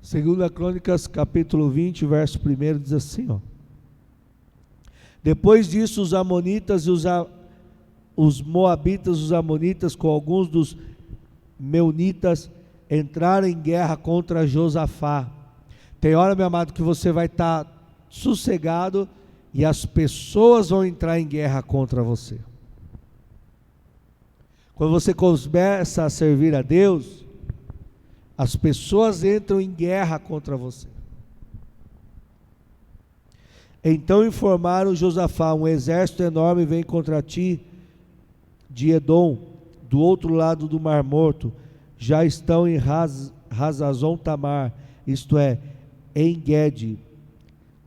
Segunda Crônicas, capítulo 20, verso 1, diz assim, ó: Depois disso, os amonitas e os moabitas, os amonitas, com alguns dos meunitas, entraram em guerra contra Josafá. Tem hora, meu amado, que você vai estar sossegado e as pessoas vão entrar em guerra contra você. Quando você começa a servir a Deus, as pessoas entram em guerra contra você. Então informaram Josafá: um exército enorme vem contra ti de Edom, do outro lado do Mar Morto. Já estão em Hazazon Tamar, isto é, em Guede.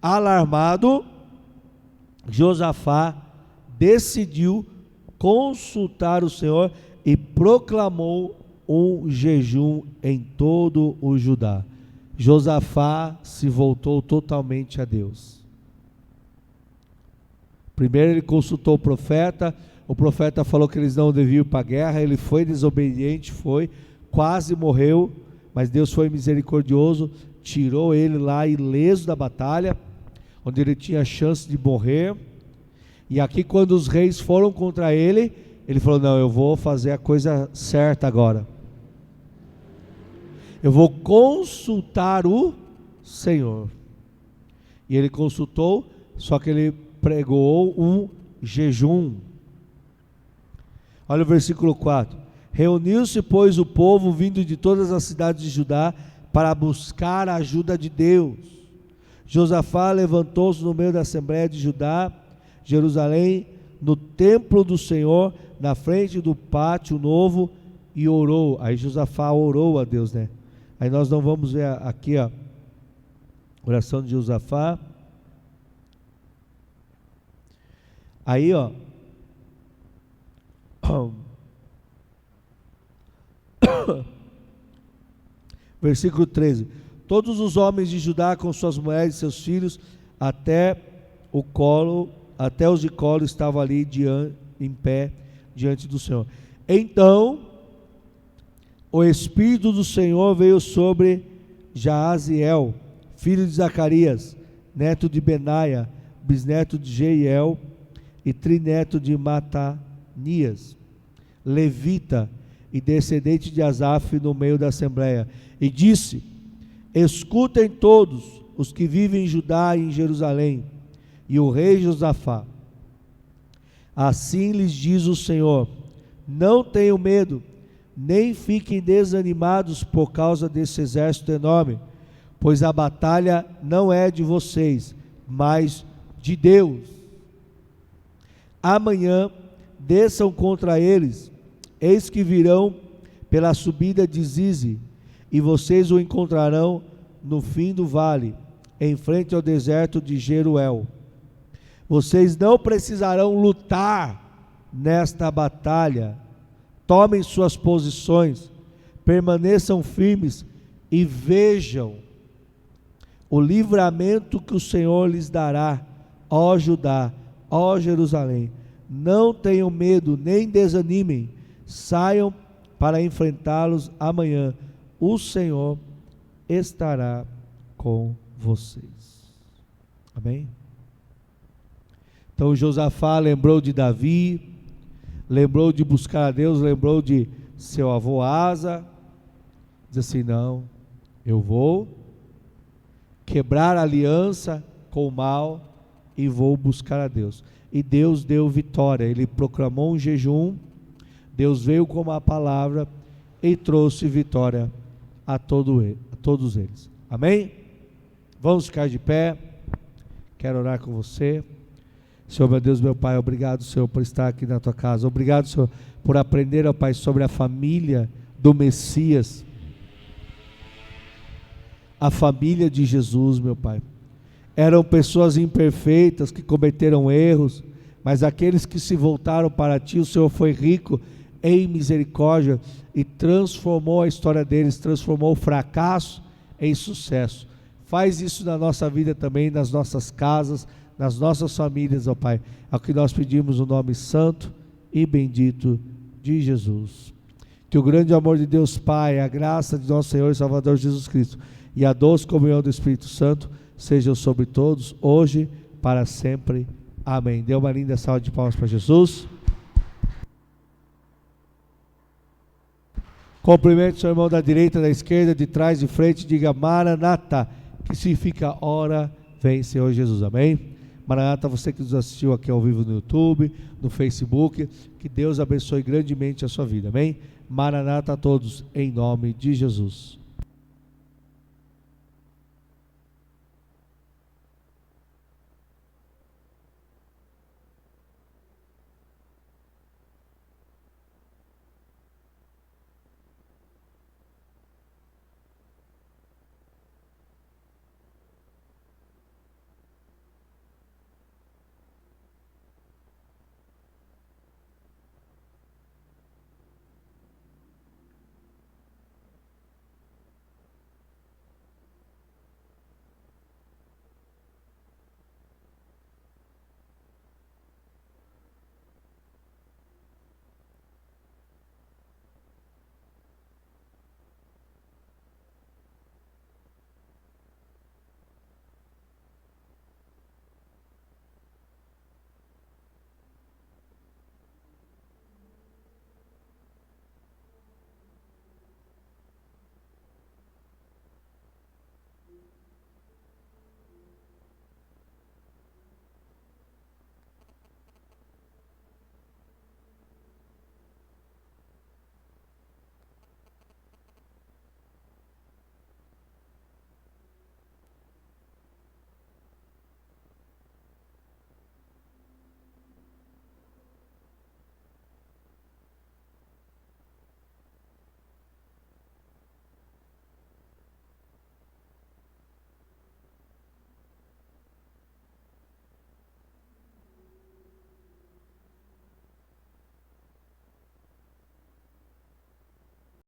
Alarmado, Josafá decidiu consultar o Senhor e proclamou um jejum em todo o Judá. Josafá se voltou totalmente a Deus. Primeiro ele consultou o profeta falou que eles não deviam ir para a guerra, ele foi desobediente, quase morreu, mas Deus foi misericordioso, tirou ele lá ileso da batalha, onde ele tinha chance de morrer. E aqui, quando os reis foram contra ele, ele falou: não, eu vou fazer a coisa certa agora, eu vou consultar o Senhor. E ele consultou, só que ele pregou um jejum. Olha o versículo 4: reuniu-se, pois, o povo vindo de todas as cidades de Judá para buscar a ajuda de Deus. Josafá levantou-se no meio da assembleia de Judá, Jerusalém, no templo do Senhor, na frente do pátio novo, e orou. Aí Josafá orou a Deus, né? Aí nós não vamos ver aqui a oração de Josafá. Aí, versículo 13: todos os homens de Judá com suas mulheres e seus filhos, até os de colo estavam ali em pé diante do Senhor. Então o Espírito do Senhor veio sobre Jaaziel, filho de Zacarias, neto de Benaia, bisneto de Jeiel e trineto de Matanias, levita e descendente de Asaf, no meio da assembleia, e disse: escutem todos os que vivem em Judá e em Jerusalém, e o rei Josafá. Assim lhes diz o Senhor: não tenham medo, nem fiquem desanimados por causa desse exército enorme, pois a batalha não é de vocês, mas de Deus. Amanhã desçam contra eles, eis que virão pela subida de Zizi, e vocês o encontrarão no fim do vale, em frente ao deserto de Jeruel. Vocês não precisarão lutar nesta batalha. Tomem suas posições, permaneçam firmes e vejam o livramento que o Senhor lhes dará, ó Judá, ó Jerusalém. Não tenham medo, nem desanimem, saiam para enfrentá-los amanhã. O Senhor estará com vocês. Amém? Então Josafá lembrou de Davi, lembrou de buscar a Deus, lembrou de seu avô Asa, diz assim: não, eu vou quebrar a aliança com o mal e vou buscar a Deus. E Deus deu vitória, ele proclamou um jejum, Deus veio com uma palavra e trouxe vitória a todos eles. Amém? Vamos ficar de pé, quero orar com você. Senhor, meu Deus, meu Pai, obrigado, Senhor, por estar aqui na tua casa. Obrigado, Senhor, por aprender, ó Pai, sobre a família do Messias, a família de Jesus, meu Pai. Eram pessoas imperfeitas que cometeram erros, mas aqueles que se voltaram para ti, o Senhor foi rico em misericórdia e transformou a história deles, transformou o fracasso em sucesso. Faz isso na nossa vida também, nas nossas casas, nas nossas famílias, ó Pai. É o que nós pedimos no nome santo e bendito de Jesus. Que o grande amor de Deus Pai, a graça de nosso Senhor e Salvador Jesus Cristo e a doce comunhão do Espírito Santo sejam sobre todos, hoje, para sempre. Amém. Dê uma linda salva de palmas para Jesus. Cumprimente o seu irmão da direita, da esquerda, de trás, de frente, diga Maranata, que significa ora, vem Senhor Jesus. Amém? Maranata, você que nos assistiu aqui ao vivo no YouTube, no Facebook, que Deus abençoe grandemente a sua vida. Amém? Maranata a todos, em nome de Jesus.